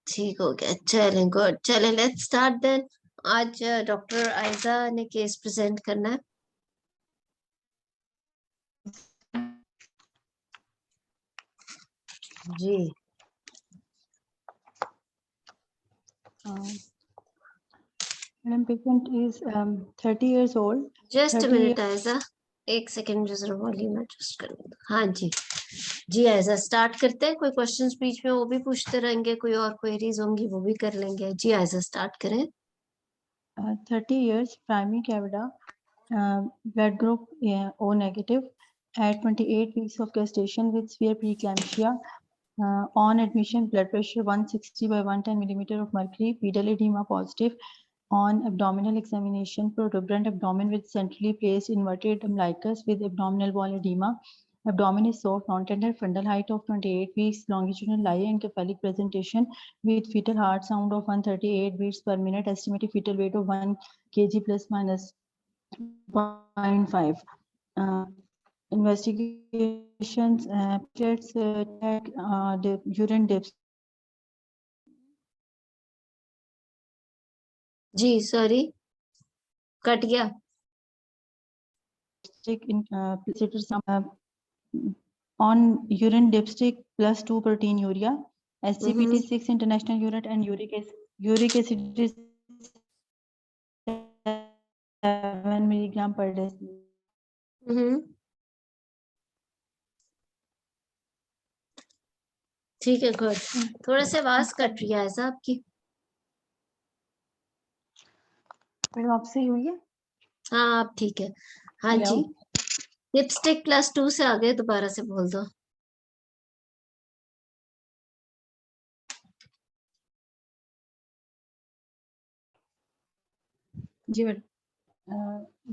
ठीक हो गया, चलें, गुड, चलें, लेट्स स्टार्ट देन। आज डॉक्टर आयजा ने केस प्रेजेंट करना है। जी, Madam, patient is 30 years old. Just 30 minute Ayza, एक सेकेंड, मुझे जरा वॉल्यूम एडजस्ट कर दो। हाँ जी, जी आयजा, स्टार्ट करते हैं। कोई क्वेश्चंस बीच में वो भी पूछते रहेंगे, कोई और क्वेरीज होंगी वो भी कर लेंगे। जी आयजा, स्टार्ट करें। 30 years, primary cavida, blood group O negative, at 28 weeks of gestation with severe preeclampsia. On admission, blood pressure 160 by 110 millimeter of mercury, pedal edema positive. On abdominal examination, protuberant abdomen with centrally placed inverted umbilicus with abdominal wall edema. Abdomen is soft, non-tender, fundal height of 28 weeks, longitudinal lie and cephalic presentation with fetal heart sound of 138 beats per minute, estimated fetal weight of 1 kg plus minus 0.5. Investigations, platelets, urine depth. Ji sorry, cut गया। On urine dipstick plus 2 proteinuria, SGPT 6 international unit and uric acid is 7 milligram per deciliter. ठीक है, good. थोड़ा सा आवाज cut रही है ऐसा आपकी। मैडम आपसे ही हुई है? हाँ आप ठीक है। हाँ जी, लिपस्टिक प्लस 2 से आगे दोबारा से बोल दो। जी madam,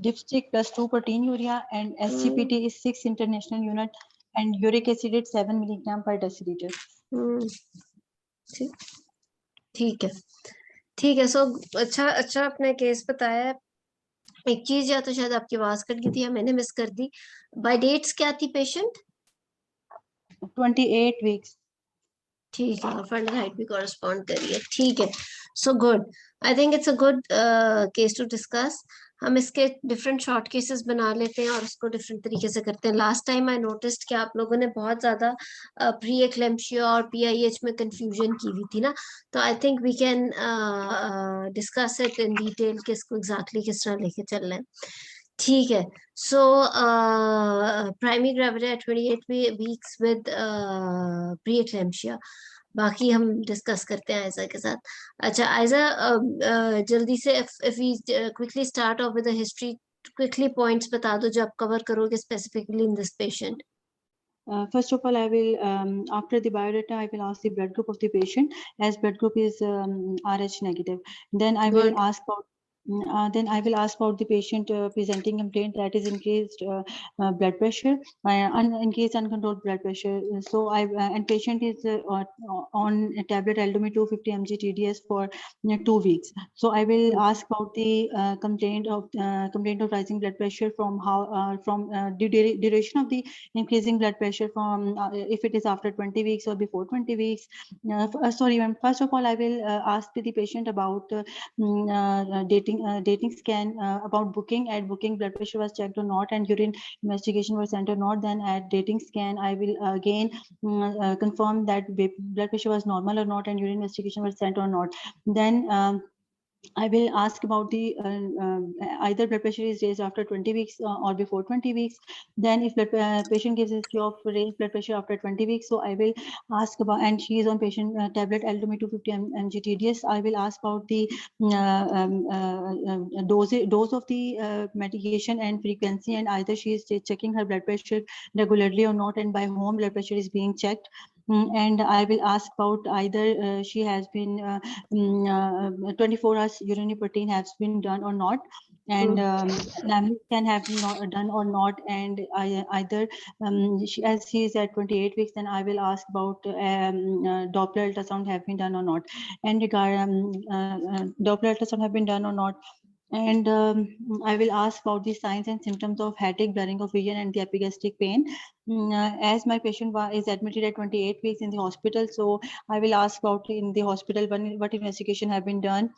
dipstick plus 2 proteinuria and SGPT is 6 international unit and uric acid is 7 milligram per deciliter. ठीक है, ठीक है। सो अच्छा अच्छा आपने केस बताया है। एक चीज या तो शायद आपकी आवाज कट गई थी या मैंने मिस कर दी। बाय डेट्स क्या थी पेशेंट? 28 weeks. ठीक है, फंडल हाइट भी कॉरेस्पॉन्ड करिए। ठीक है, so good. I think it's a good case to discuss. हम इसके डिफरेंट शॉर्ट केसेस बना लेते हैं और उसको डिफरेंट तरीके से करते हैं। लास्ट टाइम आई नोटिस्ड कि आप लोगों ने बहुत ज्यादा प्री एक्लेम्शिया और पीआईएच में कंफ्यूजन की हुई थी ना, तो I think we can discuss it in detail कि इसको एग्जैक्टली किस तरह लेके चलना है। ठीक है, so primary gravity eight 28 weeks with pre eclampsia. बाकी हम डिस्कस करते हैं आयजा के साथ। अच्छा आयजा, जल्दी से if we quickly start off with the history, quickly points बता दो जो आप कवर करोगे specifically in this patient. First of all, I will, after the biodata, I will ask the blood group of the patient, as blood group is Rh negative. Then I will ask about the patient presenting complaint that is increased blood pressure, increased uncontrolled blood pressure. So and patient is on a tablet Aldomi 250 mg TDS for 2 weeks. So I will ask about the complaint of rising blood pressure from the duration of the increasing blood pressure from if it is after 20 weeks or before 20 weeks. Sorry, ma'am. First of all, I will ask the patient about dating scan, about booking. At booking, blood pressure was checked or not, and urine investigation was sent or not. Then at dating scan, I will again confirm that blood pressure was normal or not, and urine investigation was sent or not. Then I will ask about the either blood pressure is raised after 20 weeks or before 20 weeks. Then if patient gives history of raised blood pressure after 20 weeks, so I will ask about, and she is on patient tablet Aldomi 250 mg TDS, I will ask about the dose of the medication and frequency, and either she is checking her blood pressure regularly or not, and by home blood pressure is being checked. And I will ask about either she has been 24 hours urinary protein has been done or not, and anamnesis can have been done or not, and either as she is at 28 weeks, then I will ask about Doppler ultrasound have been done or not, and regard Doppler ultrasound have been done or not. And I will ask about the signs and symptoms of headache, blurring of vision, and the epigastric pain. As my patient is admitted at 28 weeks in the hospital, so I will ask about in the hospital what investigation have been done,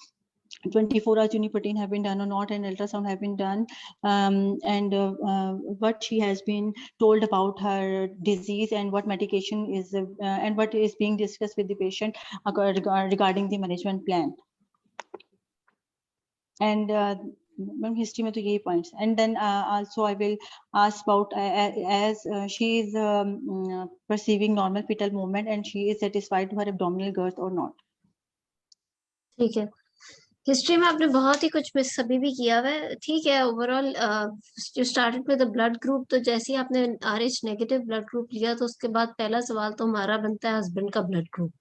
24-hour uniprotein have been done or not, and ultrasound have been done, and what she has been told about her disease, and what medication is and what is being discussed with the patient regarding the management plan. And history में तो यही points, and then also I will ask about as she is perceiving normal fetal movement and she is satisfied to her abdominal girth or not. ठीक है, history में आपने बहुत ही कुछ miss अभी भी किया हुआ है, ठीक है। ओवरऑल जो started with the blood group, तो जैसे ही आपने RH नेगेटिव ब्लड ग्रुप लिया तो उसके बाद पहला सवाल तो हमारा बनता है हस्बैंड का ब्लड ग्रुप।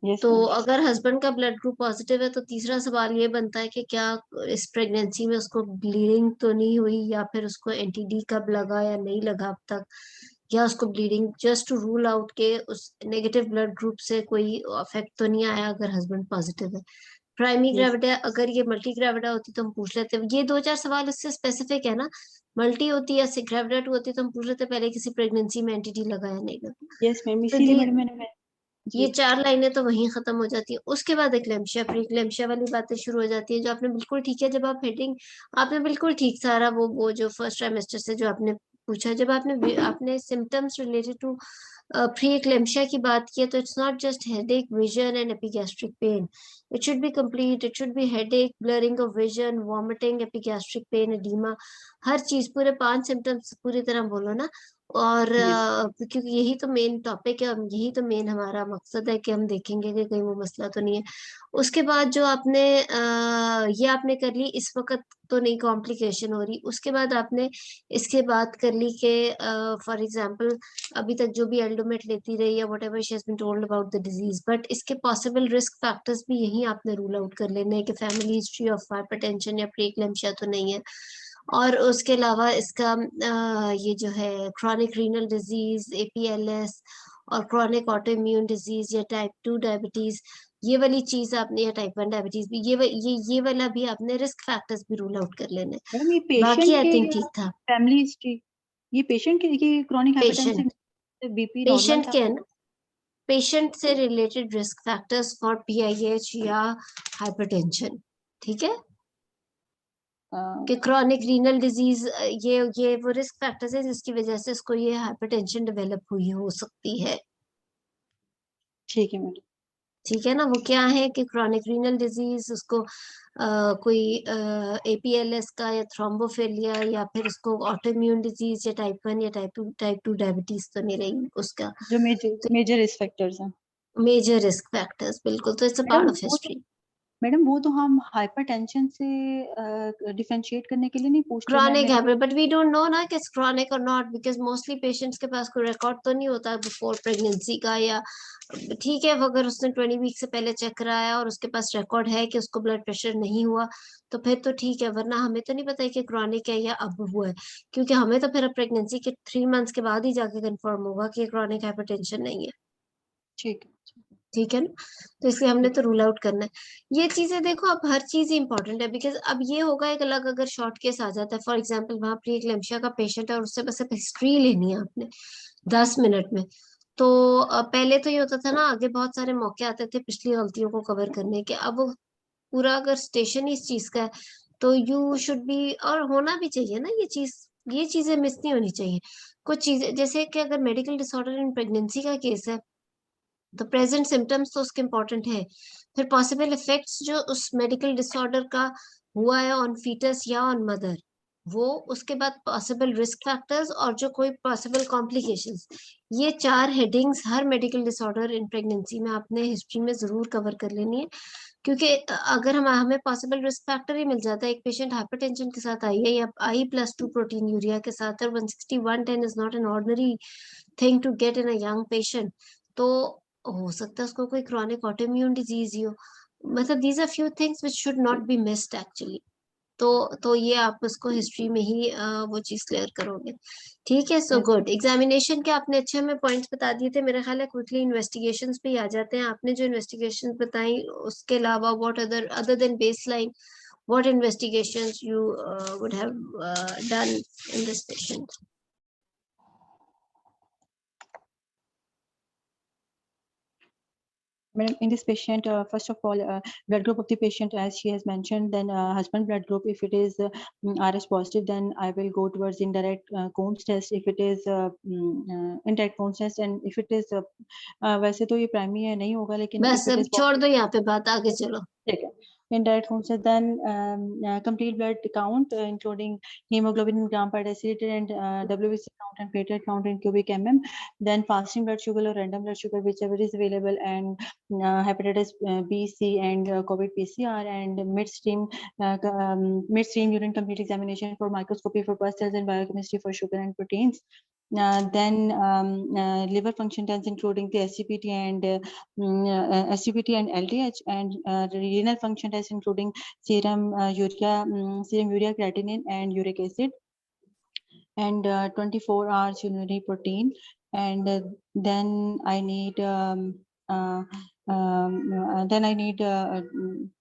Yes, तो ma'am. अगर हस्बैंड का ब्लड ग्रुप पॉजिटिव है तो तीसरा सवाल ये बनता है कि क्या इस प्रेगनेंसी में उसको ब्लीडिंग तो नहीं हुई, या फिर उसको NTD कब लगा या नहीं लगा अब तक, या उसको bleeding just to rule out के उस नेगेटिव ब्लड ग्रुप से कोई अफेक्ट तो नहीं आया अगर हस्बैंड पॉजिटिव है। Primary Yes. ग्रेविटा, अगर ये मल्टी ग्रेविटा होती तो हम पूछ लेते, ये 2-4 सवाल इससे स्पेसिफिक है ना। मल्टी होती या ग्रेविटा 2 होती तो हम पूछ लेते पहले किसी प्रेगनेंसी में NTD लगा या नहीं लगा। Yes, ma'am. तो इसीलिए मैडम मैंने ये जी 4 लाइनें तो वहीं खत्म हो जाती है। उसके बाद एक्लेम्शिया, प्री एक्लेम्शिया वाली बातें शुरू हो जाती है, जो आपने बिल्कुल ठीक है। जब आप हेडिंग, आपने बिल्कुल ठीक सारा वो जो फर्स्ट ट्राइमेस्टर से जो आपने पूछा, जब आपने symptoms related to pre eclampsia की बात की है, तो it's not just headache, vision and epigastric pain, it should be complete. It should be headache, blurring of vision, vomiting, epigastric pain, oedema, हर चीज पूरे 5 सिम्टम्स पूरी तरह बोलो ना। और yes. क्योंकि यही तो मेन टॉपिक है, और यही तो मेन हमारा मकसद है कि हम देखेंगे कि कहीं वो मसला तो नहीं है। उसके बाद जो आपने ये आपने कर ली, इस वक्त तो नहीं कॉम्प्लिकेशन हो रही। उसके बाद आपने इसके बात कर ली कि फॉर एग्जांपल अभी तक जो भी एल्डोमेट लेती रही या whatever she has been told about the disease, but इसके पॉसिबल रिस्क फैक्टर्स भी यही आपने रूल आउट कर लेने हैं कि फैमिली हिस्ट्री ऑफ हाइपरटेंशन या प्रीक्लेम्शिया तो नहीं है। और उसके अलावा इसका ये जो है क्रॉनिक रीनल डिजीज, APLS, और क्रॉनिक ऑटो इम्यून डिजीज या टाइप 2 डायबिटीज, ये वाली चीज आपने, या टाइप 1 डायबिटीज भी, ये वाला भी आपने रिस्क फैक्टर्स भी रूल आउट कर लेने। मैडम ये बाकी पेशेंट आई के थिंक ठीक था। फैमिली हिस्ट्री, ये पेशेंट के ये chronic hypertensive patient BP normal patient था। के है ना, पेशेंट से related risk factors for PIH या हाइपरटेंशन, ठीक है। कि क्रॉनिक रीनल डिजीज, ये वो रिस्क फैक्टर्स है जिसकी वजह से इसको ये हाइपरटेंशन डेवलप हुई हो सकती है। ठीक है मैडम। ठीक है ना, वो क्या है कि क्रॉनिक रीनल डिजीज, उसको कोई APLS का या थ्रोम्बोफिलिया, या फिर उसको ऑटोइम्यून डिजीज या टाइप 1 या टाइप टू डायबिटीज तो नहीं रही उसका। जो मेजर रिस्क फैक्टर्स हैं मेजर रिस्क फैक्टर्स, बिल्कुल, तो it's a madam, part of history. Madam वो तो हम हाइपरटेंशन से डिफरेंशिएट करने के लिए नहीं पूछ रहे मैम क्रॉनिक मेरे है, को। बट वी डोंट नो ना कि इट्स क्रॉनिक और नॉट, बिकॉज मोस्टली पेशेंट्स के पास कोई रिकॉर्ड तो नहीं होता बिफोर प्रेगनेंसी का, या ठीक है वो अगर उसने 20 वीक से पहले चेक कराया और उसके पास रिकॉर्ड है कि उसको ब्लड प्रेशर नहीं हुआ, तो फिर तो ठीक है, वरना हमें तो नहीं पता है कि क्रॉनिक है या अब हुआ है, क्योंकि हमें तो फिर प्रेगनेंसी के 3 मंथ्स के बाद ही जाके कंफर्म होगा कि क्रॉनिक हाइपरटेंशन नहीं है। ठीक है ठीक है ना, तो इसलिए हमने ठीक तो रूल आउट करना है ये चीजें। देखो अब हर चीज इंपॉर्टेंट है, बिकॉज अब ये होगा एक अलग, अगर शॉर्ट केस आ जाता है फॉर एग्जांपल वहां प्री एक्लेम्शिया का पेशेंट है और उससे बस हिस्ट्री लेनी है आपने 10 मिनट में, तो पहले तो ये होता था ना, आगे बहुत सारे मौके आते थे पिछली गलतियों को कवर करने के। अब वो पूरा अगर स्टेशन ही इस चीज का है, तो यू शुड बी, और होना भी चाहिए ना ये चीजें मिस नहीं होनी चाहिए। कुछ चीजें जैसे कि अगर मेडिकल डिसऑर्डर इन प्रेगनेंसी का केस है, तो प्रेजेंट सिम्टम्स तो उसके इम्पोर्टेंट है, फिर पॉसिबल इफेक्ट्स जो उस मेडिकल डिसऑर्डर का हुआ है ऑन फीटस या ऑन मदर, वो, उसके बाद पॉसिबल रिस्क फैक्टर्स और जो कोई पॉसिबल कॉम्प्लिकेशंस, ये 4 headings her medical disorder in pregnancy में आपने हिस्ट्री में जरूर कवर कर लेनी है। क्योंकि अगर हमें पॉसिबल रिस्क फैक्टर ही मिल जाता है, एक पेशेंट हाइपरटेंशन के साथ आई है या I+2 प्रोटीन यूरिया के साथ है, 160-110 is not an ordinary thing to get in a young patient, तो हो सकता है उसको कोई क्रॉनिक ऑटोइम्यून डिजीज ही हो। मतलब these are few things which should not be missed actually. तो ये आप उसको हिस्ट्री में ही वो चीज क्लियर करोगे। ठीक है, सो यस गुड। एग्जामिनेशन के आपने अच्छे हमें पॉइंट्स बता दिए थे, मेरा ख्याल है क्विकली इन्वेस्टिगेशंस पे ही आ जाते हैं। आपने जो इन्वेस्टिगेशंस बताई उसके अलावा what other than baseline, what investigations you would have done in this patient? Madam, in this patient, first of all, blood group of the patient, as she has mentioned, then husband blood group, if it is Rh positive, then I will go towards indirect Coombs test. If it is indirect Coombs test, and if it is वैसे तो ये primary है नहीं होगा, लेकिन बस if it अब is छोड़ दो यहाँ पे बात, आगे चलो. ठीक है. Indirect Coombs test, then complete blood count, including hemoglobin in gram per deciliter and WBC count and platelet count in cubic mm. Then fasting blood sugar or random blood sugar, whichever is available, and hepatitis B, C, and COVID PCR, and midstream urine complete examination for microscopy for pus cells and biochemistry for sugar and proteins. Then liver function tests, including the SGPT and SGPT and LDH, and renal function tests, including serum urea creatinine and uric acid, and 24 hours urinary protein. And then I need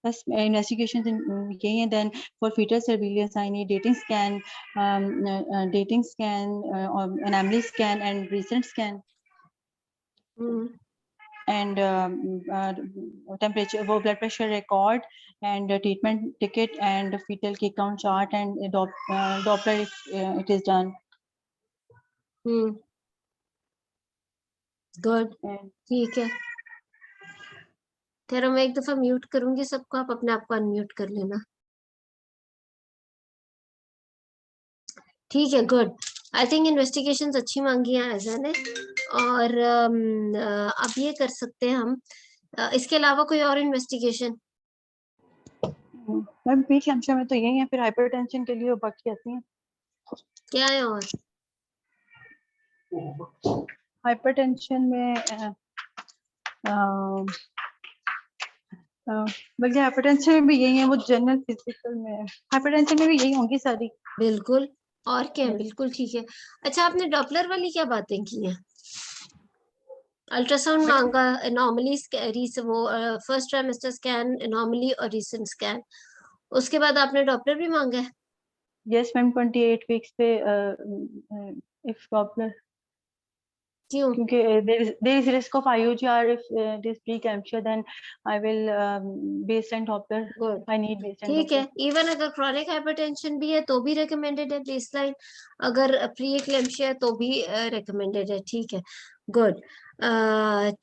first investigations in and then for fetal surveillance I need dating scan, anomaly scan, and recent scan. And temperature, blood pressure record, and treatment ticket, and fetal kick count chart, and Doppler if it is done. Good, ठीक है. तेरा मैं एक दफा mute करूंगी सबको, आप अपने आप को अनम्यूट कर लेना. ठीक है, गुड. आई थिंक इन्वेस्टिगेशंस अच्छी मांगी हैं ऐसा ने, और अब ये कर सकते हैं हम. इसके अलावा कोई और इन्वेस्टिगेशन? मैम प्री-क्लैम्सिया में तो यही है, फिर हाइपरटेंशन के लिए बाकी आती हैं. क्या है और? हाइपरटेंशन में बल्कि हाइपरटेंशन में भी यही है, वो जनरल फिजिकल में. हाइपरटेंशन में भी यही होंगी सारी. बिल्कुल, और क्या. बिल्कुल ठीक है. अच्छा, आपने डॉपलर वाली क्या बातें की हैं? अल्ट्रासाउंड मांगा, एनॉमली, वो फर्स्ट ट्राइमेस्टर स्कैन, एनॉमली और रीसेंट स्कैन. उसके बाद आपने डॉपलर भी मांगा है? यस मैम, 28 वीक्स पे इफ डॉपलर. क्यों? क्योंकि there is risk of IUGR if it is preeclampsia, then I will baseline Doppler. Good, I need baseline ठीक है. Doppler. इवन अगर क्रॉनिक हाइपरटेंशन भी है तो भी रिकमेंडेड है बेसलाइन. अगर प्री एक्लेम्शिया है तो भी रिकमेंडेड है. ठीक है, गुड.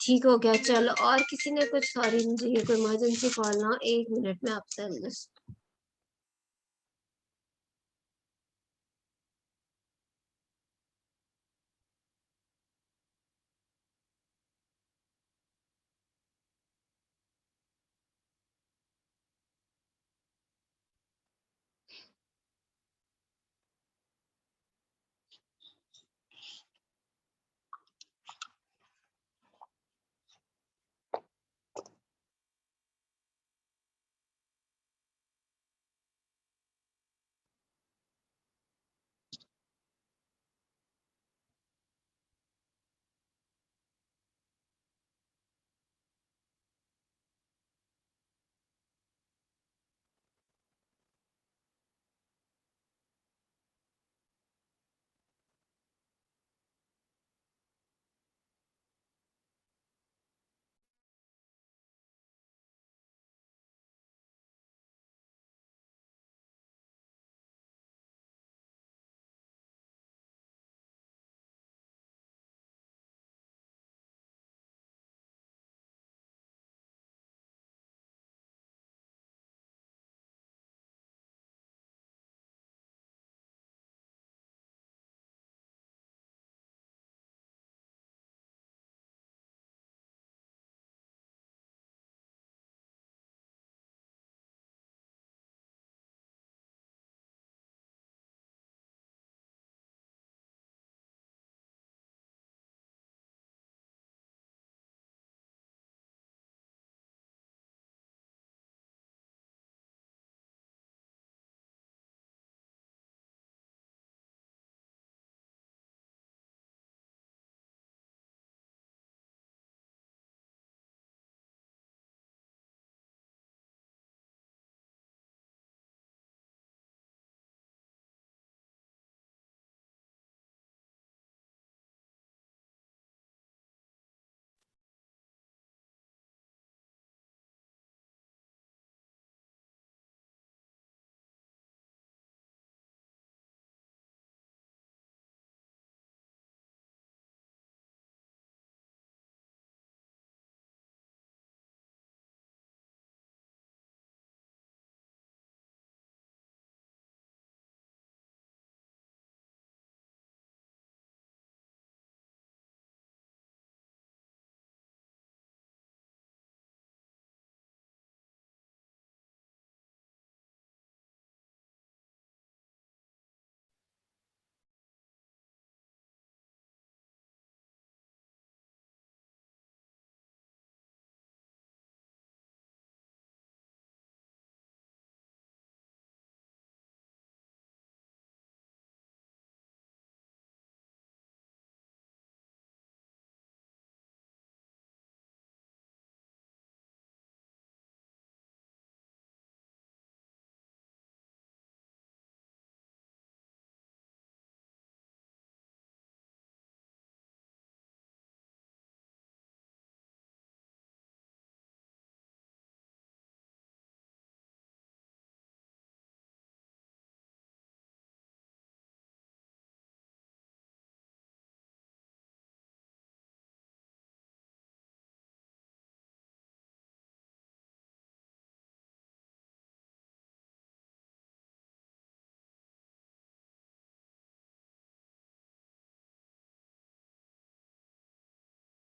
ठीक हो गया. चलो, और किसी ने कुछ? सॉरी, मुझे ये कोई इमरजेंसी कॉल ना, 1 मिनट में आपसे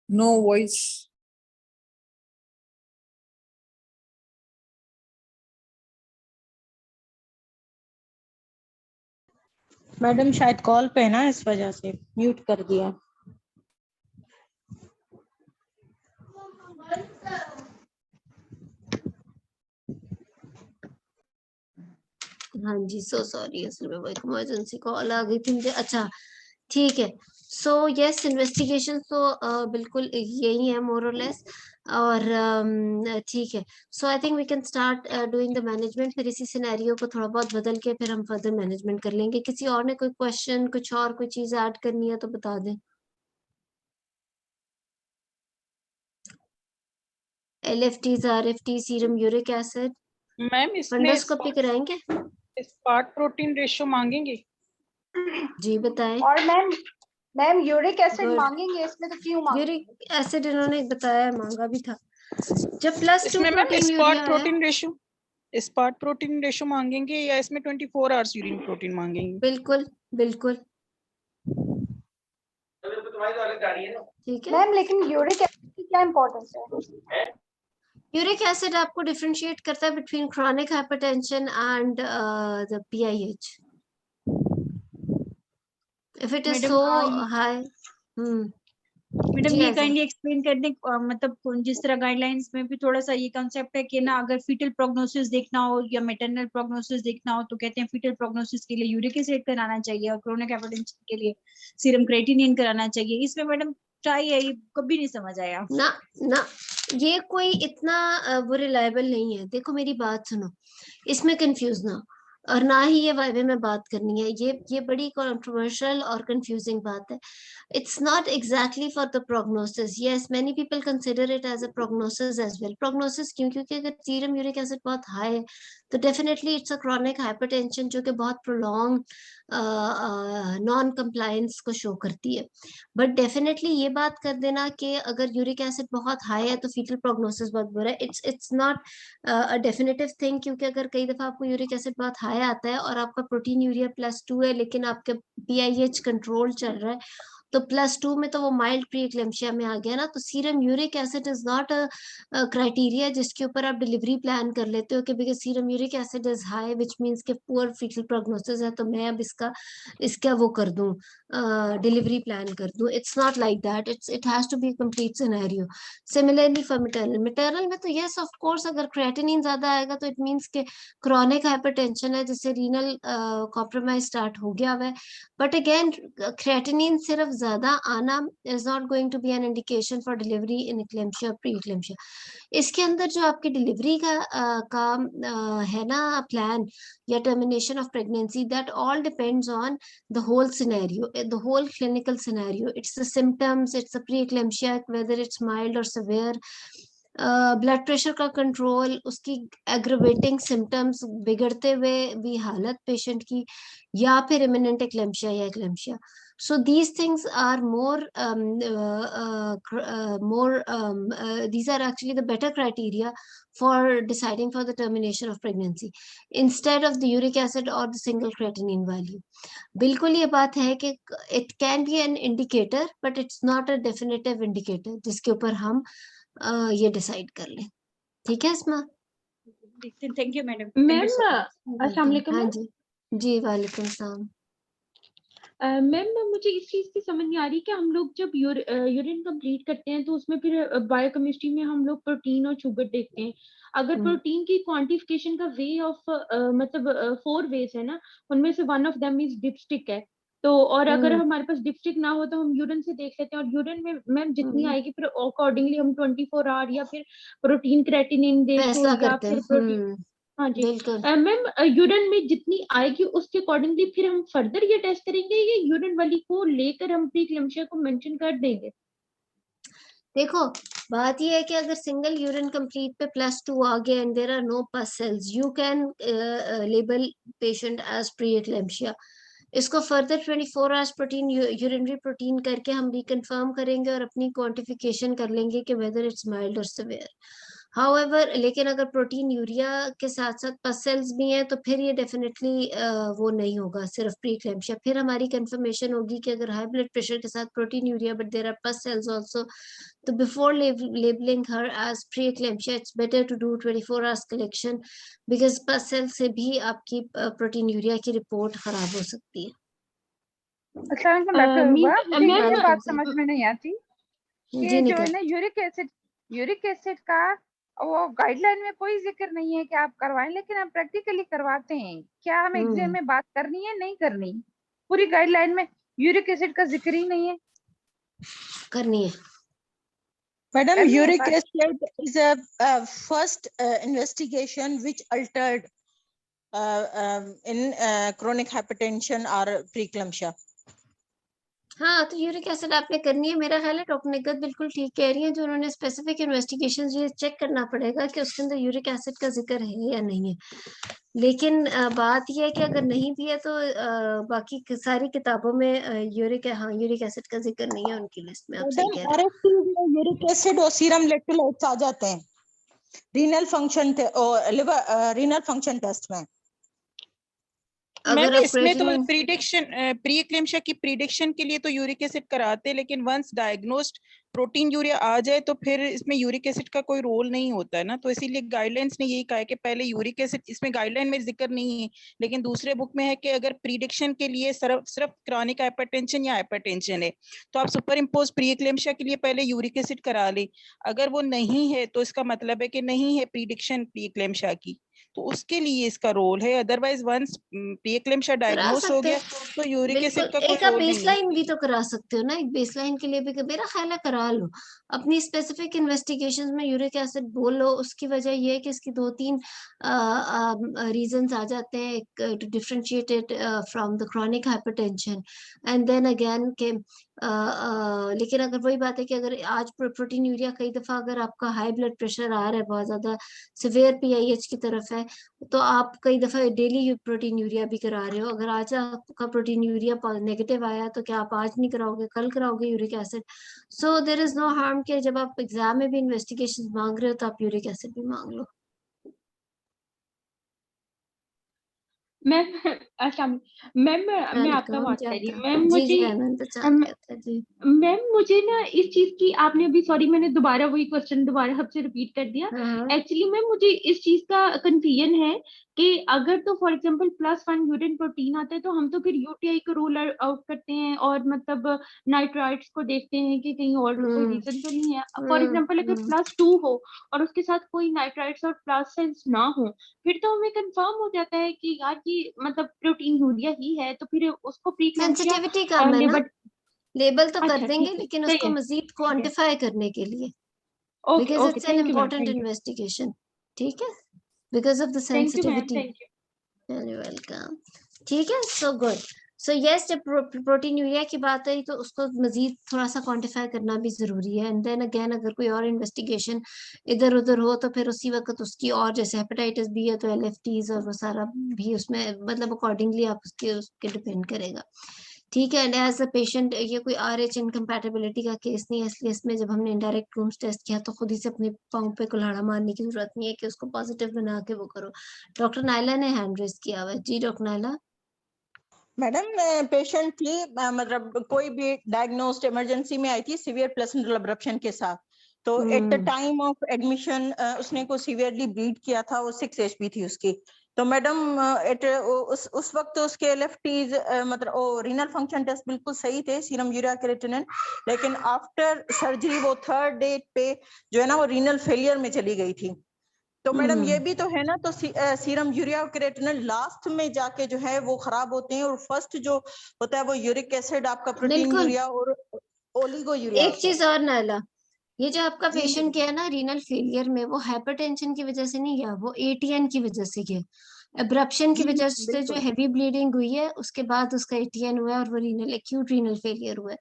नो वॉइस। मैडम शायद कॉल पे है ना, इस वजह से म्यूट कर दिया। हाँ जी, सो सॉरी, असल में वो एक इमरजेंसी कॉल आ गई थी मुझे। अच्छा ठीक है, सो यस, इन्वेस्टिगेशन तो बिल्कुल यही है मोर और लेस। और ठीक है, so I think we can start doing the management. फिर इसी सिनेरियो को थोड़ा बहुत बदल के फिर हम फर्दर मैनेजमेंट कर लेंगे। किसी और ने कोई क्वेश्चन, कुछ और कोई चीज ऐड करनी है तो बता दें। LFTs, RFT, serum uric acid, ma'am इसमें फंडोस्कोपी कराएंगे? स्पार्क प्रोटीन रेशियो मांगेंगे? जी बताएं। और मैम यूरिक एसिड Good. मांगेंगे इसमें, तो क्यों मांगेंगे? यूरिक एसिड इन्होंने बताया, मांगा भी था जब +2 इसमें मैम प्रोटीन स्पार्क यूरिया आया। Protein ratio, spark protein ratio मांगेंगे या इसमें 24 आवर्स यूरिन प्रोटीन मांगेंगे? बिल्कुल बिल्कुल, ठीक है। मैम लेकिन यूरिक एसिड की क्या इम्पोर्टेंस है? यूरिक एसिड आपको डिफरेंशिएट करता है between chronic hypertension and the PIH. If it is so high, madam ji ये आज़ा। काइंडली एक्सप्लेन कर दें, मतलब जिस तरह गाइडलाइंस में भी थोड़ा सा ये कंसेप्ट है कि ना, अगर फीटल प्रोग्नोसिस देखना हो या मैटरनल प्रोग्नोसिस देखना हो तो कहते हैं फीटल प्रोग्नोसिस के लिए यूरिक एसिड कराना चाहिए और क्रोनिक हाइपरटेंशन के लिए सीरम क्रेटिनिन कराना चाहिए। इसमें मैडम ट्राई है, ये कभी नहीं समझ आया। ना ना, ये कोई इतना वो रिलायबल नहीं है। देखो मेरी बात सुनो, इसमें कंफ्यूज ना हो, और ना ही ये वाइवे में बात करनी है। ये बड़ी कंट्रोवर्शियल और कंफ्यूजिंग बात है। It's not exactly for the prognosis. Yes, many people consider it as a prognosis as well. Prognosis क्यों? क्योंकि अगर सीरम यूरिक एसिड बहुत हाई है तो definitely it's a chronic hypertension जो कि बहुत प्रोलॉन्ग नॉन कंप्लायंस को शो करती है। बट डेफिनेटली ये बात कर देना कि अगर यूरिक एसिड बहुत हाई है तो फीटल प्रोग्नोसिस बहुत बुरा है, it's not a definitive thing. क्योंकि अगर कई दफा आपको यूरिक एसिड बहुत हाई आता है और आपका प्रोटीन यूरिया +2 है लेकिन आपका PIH कंट्रोल चल रहा है, तो +2 में तो वो माइल्ड प्री एक्लेम्शिया में आ गया ना। तो serum uric acid is not a criteria जिसके ऊपर आप डिलीवरी प्लान कर लेते हो कि because serum uric acid is high which means के पुअर फीटल प्रोग्नोसिस है, तो मैं अब इसका वो कर दूं, डिलीवरी प्लान कर दूं। It's not like that, it has to be complete scenario. Similarly for maternal में तो यस ऑफ कोर्स, अगर क्रिएटिनिन ज्यादा आएगा तो इट मींस के क्रॉनिक हाइपरटेंशन है जिससे रीनल कॉम्प्रोमाइज स्टार्ट हो गया है। बट अगेन क्रिएटिनिन सिर्फ ज्यादा आना is not going to be an indication for delivery in eclampsia pre eclampsia. इसके अंदर जो आपकी डिलीवरी का है ना प्लान या termination of pregnancy, that all depends on the whole scenario, the whole clinical scenario. It's the symptoms, it's the pre-eclampsia, whether it's mild or severe, blood pressure का control, उसकी एग्रेवेटिंग सिम्टम्स, बिगड़ते हुए भी हालत patient की, या फिर imminent eclampsia या eclampsia. So these things are these are actually the better criteria for deciding for the termination of pregnancy instead of the uric acid or the single creatinine value. बिल्कुल ये बात है कि it can be an indicator but it's not a definitive indicator जिसके ऊपर हम ये decide कर लें। ठीक है इसमा? Thank you madam. मैम अस्सलाम वालेकुम। हाँ जी जी, वालेकुम सलाम। मैम मुझे इस चीज की समझ नहीं आ रही कि हम लोग जब यूरिन कंप्लीट करते हैं तो उसमें फिर बायोकेमिस्ट्री में हम लोग प्रोटीन और शुगर देखते हैं। अगर प्रोटीन की क्वांटिफिकेशन का वे ऑफ मतलब 4 वेज है ना, उनमें से one of them is dipstick है। तो और अगर हमारे पास डिपस्टिक ना हो तो हम यूरिन से देख लेते हैं, और यूरिन में मैम जितनी आएगी फिर अकॉर्डिंगली हम 24 आवर या फिर प्रोटीन क्रेटिनिन देख फैसला या करते फिर प्रोटीन। हाँ जी बिल्कुल। मैम, यूरिन में जितनी आएगी उसके अकॉर्डिंगली फिर हम फर्दर ये टेस्ट करेंगे, ये यूरिन वाली को लेकर हम प्री इक्लेम्शिया को मेंशन कर देंगे? देखो बात ये है कि अगर सिंगल यूरिन कंप्लीट पे +2 आ गया and there are no pus cells, you can label patient as pre eclampsia. इसको further 24 hours protein urinary protein करके हम रिकन्फर्म करेंगे और अपनी क्वांटिफिकेशन कर लेंगे कि वेदर इट्स माइल्ड और सिवियर। हाउएवर लेकिन अगर प्रोटीन यूरिया के साथ साथ पस सेल्स भी हैं तो फिर ये डेफिनेटली वो नहीं होगा सिर्फ प्रीक्लेम्शिया। फिर हमारी कंफर्मेशन होगी कि अगर हाई ब्लड प्रेशर के साथ proteinuria but there are pus cells also, तो before labeling her as pre-eclampsia it's better to do 24 hours collection because pus cell से भी आपकी प्रोटीन यूरिया की रिपोर्ट खराब हो सकती है। अस्सलाम वालेकुम डॉक्टर मीन रुबा, मुझे मैम एक बात समझ में नहीं आती जी कि जो निकल है ना यूरिक एसिड का वो गाइडलाइन में कोई जिक्र नहीं है कि आप करवाएं, लेकिन आप प्रैक्टिकली करवाते हैं। क्या हम एग्जाम में बात करनी है नहीं करनी? पूरी गाइडलाइन में यूरिक एसिड का जिक्र ही नहीं है। करनी है Madam, करनी है uric पर acid is a first investigation which altered in chronic hypertension or preeclampsia. हाँ, तो यूरिक एसिड आपने करनी है। मेरा ख्याल है डॉक्टर निगत बिल्कुल ठीक कह रही है, जो उन्होंने स्पेसिफिक इन्वेस्टिगेशंस ये चेक करना पड़ेगा कि उसके अंदर यूरिक एसिड का जिक्र है या नहीं है। लेकिन बात यह है कि अगर नहीं भी है तो बाकी सारी किताबों में यूरिक एसिड का जिक्र नहीं है उनकी लिस्ट में। आप सही Madam, कह रहे हैं। RFT में uric acid और serum electrolytes आ जाते हैं रीनल फंक्शन और लिवर रीनल फंक्शन टेस्ट में। अगर मैम आप इसमें तो क्रिएटिनिन प्रीडिक्शन प्री एक्लेम्शिया की प्रीडिक्शन के लिए तो यूरिक एसिड कराते हैं, लेकिन वंस डायग्नोस्ड प्रोटीन यूरिया आ जाए तो फिर इसमें यूरिक एसिड का कोई रोल नहीं होता है ना। तो इसीलिए गाइडलाइंस ने यही कहा है कि पहले यूरिक एसिड, इसमें गाइडलाइन में जिक्र नहीं है लेकिन दूसरे बुक में है कि अगर प्रीडिक्शन के लिए सिर्फ क्रॉनिक हाइपरटेंशन या हाइपरटेंशन है तो आप सुपर इम्पोज प्री एक्लेम्शिया के लिए पहले यूरिक एसिड करा ले। अगर वो नहीं है तो इसका मतलब है कि नहीं है प्रीडिक्शन प्री एक्लेम्शिया की, तो उसके लिए इसका रोल है। अदरवाइज वंस प्रीएक्लेम्शिया करा डायग्नोस हो सकते गया हैं तो यूरिक एसिड बिल्कुल। का कोई एक आप रोल नहीं है। बेसलाइन भी तो करा सकते हो ना, एक बेसलाइन के लिए भी मेरा ख्याल है करा लो। अपनी स्पेसिफिक इन्वेस्टिगेशंस में यूरिक एसिड बोलो। उसकी वजह ये है कि इसकी 2-3 रीजंस आ जाते हैं to differentiate it from the chronic hypertension and then again के लेकिन अगर वही बात है कि अगर आज प्रोटीन यूरिया कई दफा अगर आपका हाई ब्लड प्रेशर आ रहा है, बहुत ज्यादा सिवियर पीआईएच की तरफ है, तो आप कई दफा डेली प्रोटीन यूरिया भी करा रहे हो। अगर आज आपका प्रोटीन यूरिया नेगेटिव आया तो क्या आप आज नहीं कराओगे, कल कराओगे uric acid? So there is no harm कि जब आप एग्जाम में भी इन्वेस्टिगेशन मांग रहे हो तो आप यूरिक एसिड भी मांग लो। मैम मैम मैं आपका वेलकम बात कर रही जाता। हूँ मैम। जी मुझे जी हेमंत चांद कहता है जी। मैम मुझे ना इस चीज की, आपने अभी सॉरी मैंने दोबारा वही क्वेश्चन दोबारा आपसे रिपीट कर दिया। हाँ एक्चुअली मैम मुझे इस चीज का कंफ्यूजन है कि अगर तो फॉर एग्जांपल +1 यूरिन प्रोटीन आता है तो हम तो फिर यूटीआई को रूल आउट करते हैं और मतलब नाइट्राइट्स को देखते हैं कि कहीं और कोई रीजन तो नहीं है। फॉर एग्जांपल अगर +2 हो और उसके साथ कोई नाइट्राइट्स और प्लस सेल्स ना हो, फिर तो हमें कंफर्म हो जाता है कि यार ये मतलब प्रोटीन यूरिया ही है, तो फिर उसको प्रीक्लेम्शिया सेंसिटिविटी कम है ना, लेबल तो कर अच्छा देंगे ठीक है, लेकिन सही उसको है, मजीद ठीक है, क्वांटिफाई करने के लिए okay because okay, it's an thank you ma'am, important thank you, investigation. ठीक है, because of the thank you ma'am, sensitivity. Thank you. Welcome. ठीक है, सो गुड। सो यस, जब प्रोटीन यूरिया की बात आई तो उसको मजीद थोड़ा सा क्वांटिफाई करना भी जरूरी है। एंड देन अगेन अगर कोई और इन्वेस्टिगेशन इधर उधर हो तो फिर उसी वक्त उसकी, और जैसे हेपेटाइटिस बी है तो एलएफटीज और वो सारा भी उसमें मतलब अकॉर्डिंगली आप उसके डिपेंड करेगा। ठीक है। एंड एज अ पेशेंट ये कोई RH इनकम्पैटिबिलिटी का केस नहीं है, इसलिए इसमें जब हमने इनडायरेक्ट क्रूम्स टेस्ट किया तो खुद ही से अपने पाँव पे कुल्हाड़ा मारने की जरूरत नहीं है कि उसको पॉजिटिव बना के वो करो। डॉक्टर नायला ने हैंड रेज किया हुआ है। जी डॉक्टर नायला। मैडम पेशेंट थी मतलब कोई भी डायग्नोस्ड इमरजेंसी में आई थी सीवियर प्लेसेंटल अब्रप्शन के साथ, तो at the time of admission उसने को सीवियरली ब्लीड किया था, वो 6 HP थी उसकी। तो मैडम उस वक्त उसके एलएफटीज मतलब वो रीनल फंक्शन टेस्ट बिल्कुल सही थे, सीरम यूरिया क्रिएटिनिन, लेकिन आफ्टर सर्जरी वो 3rd डे पे जो है ना वो रीनल फेलियर में चली गई थी। तो मैडम ये भी तो है ना, तो सीरम यूरिया क्रिएटिनिन लास्ट में जाके जो है वो खराब होते हैं, और फर्स्ट जो होता है वो यूरिक एसिड आपका प्रोटीन बिल्कुल। यूरिया और ओलिगो यूरिया एक चीज और नायला, ये जो आपका जी पेशेंट गया ना रीनल फेलियर में, वो हाइपरटेंशन की वजह से नहीं गया, वो ATN की वजह से गया। एब्रप्शन की जी वजह से जो बिल्कुल। हेवी ब्लीडिंग हुई है उसके बाद उसका ATN हुआ है और वो रीनल एक्यूट रीनल फेलियर हुआ है।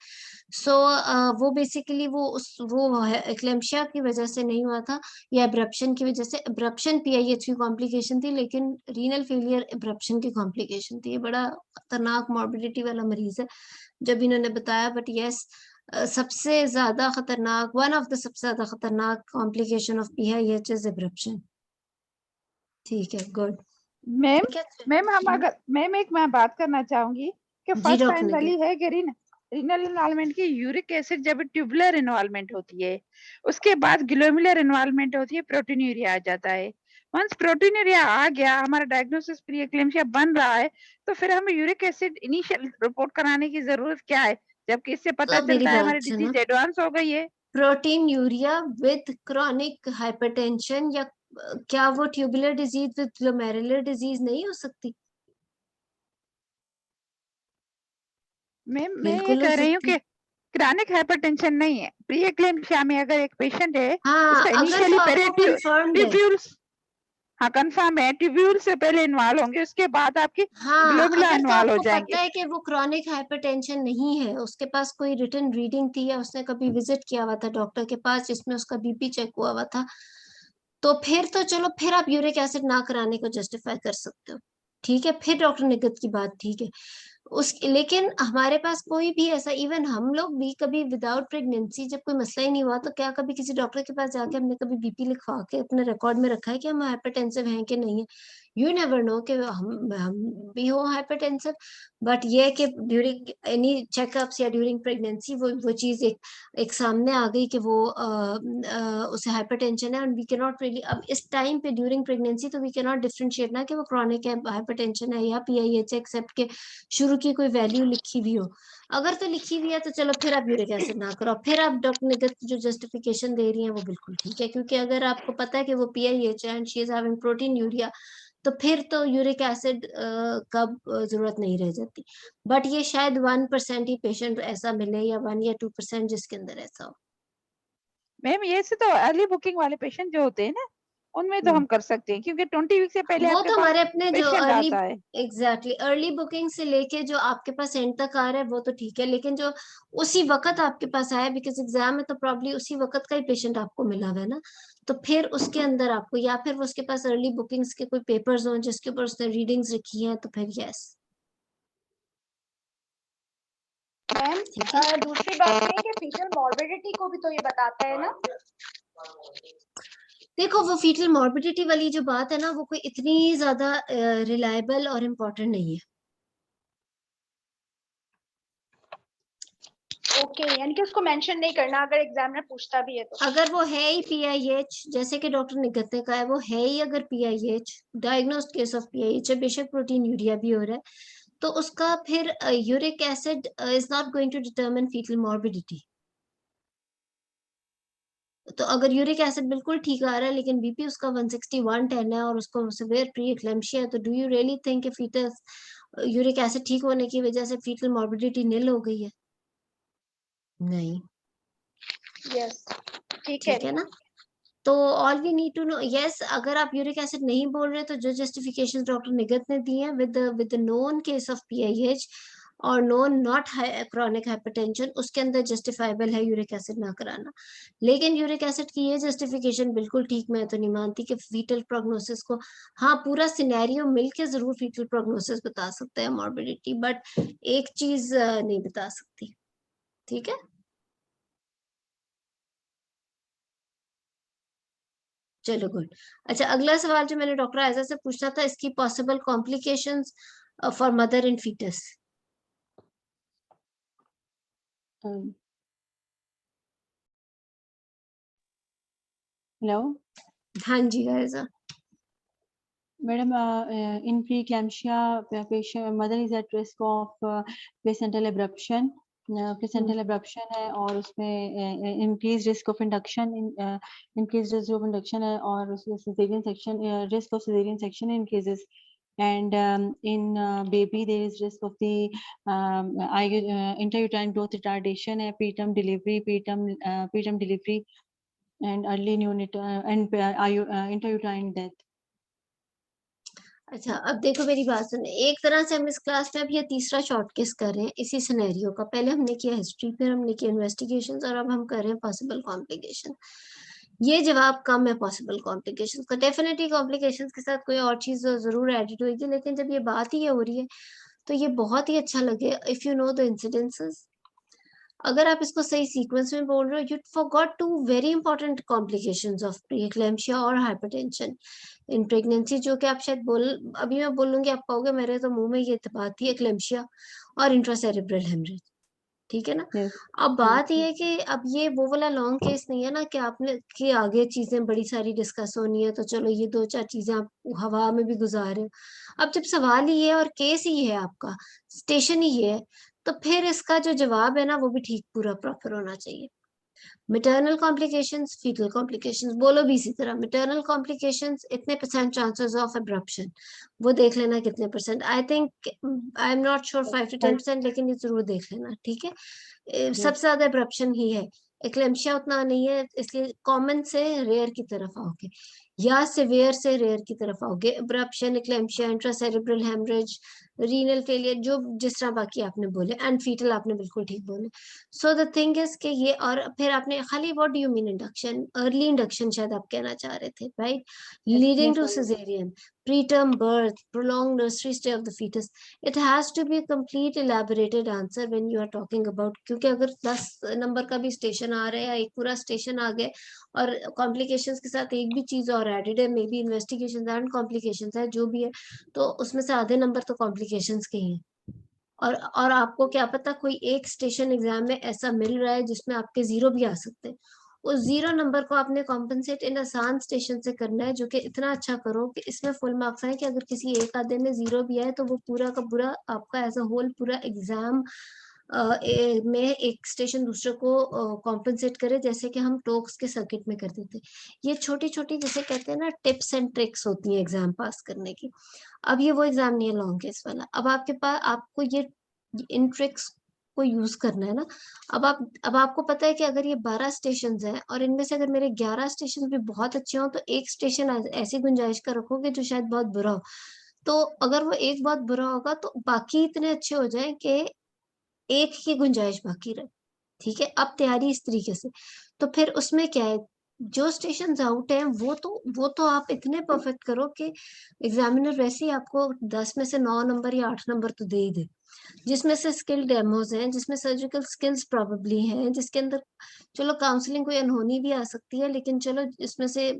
सो वो बेसिकली वो एक्लेम्शिया की वजह से नहीं हुआ था, या एब्रप्शन की वजह से। एब्रप्शन PIH की कॉम्प्लिकेशन थी लेकिन रीनल फेलियर एब्रप्शन की कॉम्प्लिकेशन थी। ये बड़ा खतरनाक मॉर्बिडिटी वाला मरीज है जब इन्होंने बताया। बट यस, सबसे ज्यादा खतरनाक, वन ऑफ द सबसे ज्यादा खतरनाक complication of PIH is abruption. ठीक है, गुड। मैम ठीक है मैम हम अगर मैम एक मैं बात करना चाहूंगी कि जी फर्स्ट डॉक्टर टाइम वाली निखिल। है कि रीनल इन्वॉल्वमेंट की यूरिक एसिड जब ट्यूबुलर इन्वॉल्वमेंट होती है, उसके बाद ग्लोमुलर इन्वॉल्वमेंट होती है, प्रोटीनूरिया आ जाता है। वंस प्रोटीनूरिया आ गया, हमारा डायग्नोसिस प्री एक्लेम्सिया बन रहा है, तो फिर हमें यूरिक एसिड इनिशियल रिपोर्ट कराने की जरूरत क्या है, जबकि इससे पता तो मेरी चलता है हमारी बात सुनो, डिजीज एडवांस हो गई है। Protein urea with chronic hypertension या क्या वो tubular disease with glomerular disease नहीं हो सकती? मैम मैं ये बिल्कुल हो कह रही हूँ सकती। कि क्रॉनिक हाइपरटेंशन नहीं है, प्री एक्लेम्सिया में अगर एक पेशेंट है, हाँ, उसका अगर इनिशियली वो पहले आपको कंफर्म्ड है। ट्यूब्यूल्स, हाँ कंफर्म है, ट्यूब्यूल से पहले इन्वॉल्व होंगे, उसके बाद आपकी हाँ, ग्लोबुला अगर तो इन्वॉल्व हो आपको जाएंगे। पता है कि वो क्रॉनिक हाइपरटेंशन नहीं है, उसके पास कोई रिटन रीडिंग थी या उसने कभी विजिट किया हुआ था डॉक्टर के पास जिसमें उसका BP चेक हुआ हुआ था, तो फिर तो चलो, फिर आप यूरिक एसिड ना कराने को जस्टिफाई कर सकते हो। ठीक है, फिर डॉक्टर निगत की बात ठीक है। उस लेकिन हमारे पास कोई भी ऐसा, इवन हम लोग भी कभी विदाउट प्रेगनेंसी जब कोई मसला ही नहीं हुआ तो क्या कभी किसी डॉक्टर के पास जाके हमने कभी BP लिखवा के अपने रिकॉर्ड में रखा है कि हम हाइपरटेंसिव हैं कि नहीं है? यू नेवर नो कि हम भी हो हाइपरटेंसिव। बट ये है कि ड्यूरिंग एनी चेकअप्स या ड्यूरिंग प्रेगनेंसी वो चीज एक सामने आ गई कि वो उसे हाइपरटेंशन है, and we can not really अब इस टाइम पे ड्यूरिंग प्रेगनेंसी तो वी कैन नॉट डिफरेंशिएट ना कि वो क्रॉनिक है, हाइपरटेंशन है या PIH है, एक्सेप्ट के शुरू की कोई वैल्यू लिखी हुई हो। अगर तो लिखी हुई है तो चलो फिर आप यूरिक एसिड ना करो। फिर आप डॉक्टर निगत की जो जस्टिफिकेशन दे रही हैं वो बिल्कुल ठीक है, क्योंकि अगर आपको पता है कि वो PIH है and she is having protein urea, तो फिर तो यूरिक एसिड का जरूरत नहीं रह जाती। बट ये शायद 1% ही पेशेंट ऐसा मिले, या 1 या 2% जिसके अंदर ऐसा हो। मैम ये से तो अर्ली बुकिंग वाले पेशेंट जो होते हैं ना, उनमें तो हम कर सकते हैं, क्योंकि 20 वीक से पहले वो आपके तो पास हमारे अपने जो पेशेंट अर्ली, आता है। एग्जैक्टली अर्ली बुकिंग से लेके जो आपके पास एंड तक आ रहा है वो तो ठीक है, लेकिन जो उसी वक्त आपके पास आया बिकॉज एग्जाम है तो प्रॉब्ली उसी वक्त का ही पेशेंट आपको मिला हुआ है ना, तो फिर उसके अंदर आपको, या फिर वो उसके पास अर्ली बुकिंग्स के कोई पेपर्स हों जिसके ऊपर उसने रीडिंग्स लिखी हैं, तो फिर यस। मैम दूसरी बात ये कि फीटल मॉर्बिडिटी को भी तो ये बताता है ना। देखो, वो फीटल मॉर्बिडिटी वाली जो बात है ना, वो कोई इतनी ज्यादा रिलायबल और इम्पोर्टेंट नहीं है। ओके, यानी कि उसको मेंशन नहीं करना अगर एग्जामिनर पूछता भी है तो। अगर वो है ही PIH, जैसे कि डॉक्टर निगत ने कहा है, वो है ही अगर PIH, diagnosed case of PIH है, बेशक प्रोटीन यूरिया भी हो रहा है, तो उसका फिर uric acid is not going to determine fetal morbidity. तो अगर यूरिक एसिड बिल्कुल ठीक आ रहा है लेकिन BP उसका 161-10 है और उसको सिवियर प्री एक्लेम्शिया है, तो डू यू रियली थिंक कि फीटस यूरिक एसिड ठीक होने की वजह से फीटल मॉर्बिडिटी निल हो गई है? नहीं। यस, ठीक ठीक है ना? तो all we need to know, yes, अगर आप यूरिक एसिड नहीं बोल रहे तो जो जस्टिफिकेशन डॉक्टर निगत ने दी है with known case of PIH और नोन नॉट क्रॉनिक हाइपरटेंशन, उसके अंदर जस्टिफाइबल है यूरिक एसिड ना कराना। लेकिन यूरिक एसिड की ये जस्टिफिकेशन बिल्कुल ठीक मैं तो नहीं मानती कि फीटल प्रोग्नोसिस को, हाँ पूरा सिनेरियो मिलके जरूर फीटल प्रोग्नोसिस बता सकते हैं मॉर्बिडिटी, बट एक चीज नहीं बता सकती। ठीक है, चलो गुड। अच्छा, अगला सवाल जो मैंने डॉक्टर आयजा से पूछना था, इसकी possible complications for mother in fetus. Hello हाँ जी Aiza. madam, in preeclampsia patient mother is at risk of placental abruption. Placental abruption है और उसमें increased risk of induction, increased risk of induction है, और उसमें cesarean section, risk of cesarean section increases, and in baby there is risk of the intrauterine growth retardation है, preterm delivery and early neonatal and intrauterine death. अच्छा, अब देखो मेरी बात सुनो, एक तरह से हम इस क्लास में अब ये तीसरा शॉर्ट केस कर रहे हैं इसी सिनेरियो का। पहले हमने किया हिस्ट्री, फिर हमने किया इन्वेस्टिगेशंस, और अब हम कर रहे हैं पॉसिबल कॉम्प्लिकेशन। ये जवाब कम है पॉसिबल कॉम्प्लिकेशंस का, डेफिनेटली कॉम्प्लिकेशंस के साथ कोई और चीज जरूर एडिट होगी, लेकिन जब ये बात ही हो रही है तो ये बहुत ही अच्छा लगे if you know the incidences. अगर आप इसको सही सीक्वेंस में बोल रहे हो, you forgot two very important complications of preeclampsia और हाइपरटेंशन इन प्रेगनेंसी, जो कि आप शायद अभी मैं बोलूंगी आप कहोगे मेरे तो मुंह में ये बात थी, एक्लेम्पशिया और इंट्रासेरेब्रल हेमरेज, ठीक है ना। Yes. अब बात yes. ये है कि अब ये वो वाला लॉन्ग केस नहीं है ना कि आपने कि आगे चीजें बड़ी सारी डिस्कस होनी है, तो चलो ये 2-4 चीजें आप हवा में भी गुजार रहे हो। अब जब सवाल ही है और केस ही है, आपका स्टेशन ही है, तो फिर इसका जो जवाब है ना वो भी ठीक पूरा प्रॉपर होना चाहिए। maternal complications, fetal complications, बोलो भी इसी तरह। maternal complications इतने परसेंट चांसेस ऑफ एब्रप्शन, वो देख लेना कितने percent. I think I am not sure 5 to 10%, लेकिन ये जरूर देख लेना, ठीक है। सबसे ज्यादा एब्रप्शन ही है, एक्लेम्पशिया उतना नहीं है, इसलिए कॉमन से रेयर की तरफ आओगे या सिवियर से रेयर की तरफ आओगे। Abruption, eclampsia, intracerebral haemorrhage, renal failure, जो जिस तरह बाकी आपने बोले, एंड फीटल आपने बिल्कुल ठीक बोले। सो द थिंग इज कि ये, और फिर आपने खाली what do you mean induction, early induction शायद आप कहना चाह रहे थे, right, leading to caesarean, preterm birth, prolonged nursery stay of the fetus. It has to be a complete elaborated answer when you are talking about, क्योंकि अगर 10 number का भी स्टेशन आ रहा है या एक पूरा स्टेशन आ गया और कॉम्प्लिकेशंस के साथ एक भी चीज और एडेड है, may be investigation and complications है जो भी है, तो उसमें से आधे नंबर तो कॉम्प्लिकेशंस के ही हैं। और आपको क्या पता कोई एक स्टेशन एग्जाम में ऐसा मिल रहा है जिसमें आपके 0 भी आ सकते हैं। उस 0 नंबर को आपने कॉम्पनसेट इन आसान स्टेशन से करना है, जो कि इतना अच्छा करो कि इसमें फुल मार्क्स आए, कि अगर किसी एक आधे में 0 भी आए तो वो पूरा का पूरा आपका एज अ होल पूरा एग्जाम में एक स्टेशन दूसरे को कॉम्पनसेट करे, जैसे कि हम टॉक्स के सर्किट में करते थे। ये छोटी छोटी जैसे कहते हैं ना टिप्स एंड ट्रिक्स होती हैं एग्जाम पास करने की। अब ये वो एग्जाम नहीं है लॉन्ग केस वाला। अब आपके पास आपको ये इन ट्रिक्स को यूज करना है ना। अब आपको पता है कि अगर ये 12 स्टेशन हैं और इनमें से अगर मेरे 11 स्टेशन भी बहुत अच्छे हों, तो एक स्टेशन ऐसी गुंजाइश का रखोगे जो शायद बहुत बुरा हो। तो अगर वो एक बहुत बुरा होगा तो बाकी इतने अच्छे हो जाए कि एक की गुंजाइश बाकी रहे, ठीक है। अब तैयारी इस तरीके से, तो फिर उसमें क्या है, जो स्टेशन आउट है वो तो आप इतने परफेक्ट करो कि एग्जामिनर वैसे ही आपको 10 में से 9 नंबर या 8 नंबर तो दे ही दे, जिसमें से स्किल डेमोज हैं, जिसमें सर्जिकल स्किल्स प्रोबेबली हैं, जिसके अंदर चलो काउंसलिंग कोई अनहोनी भी आ सकती है, लेकिन चलो इसमें से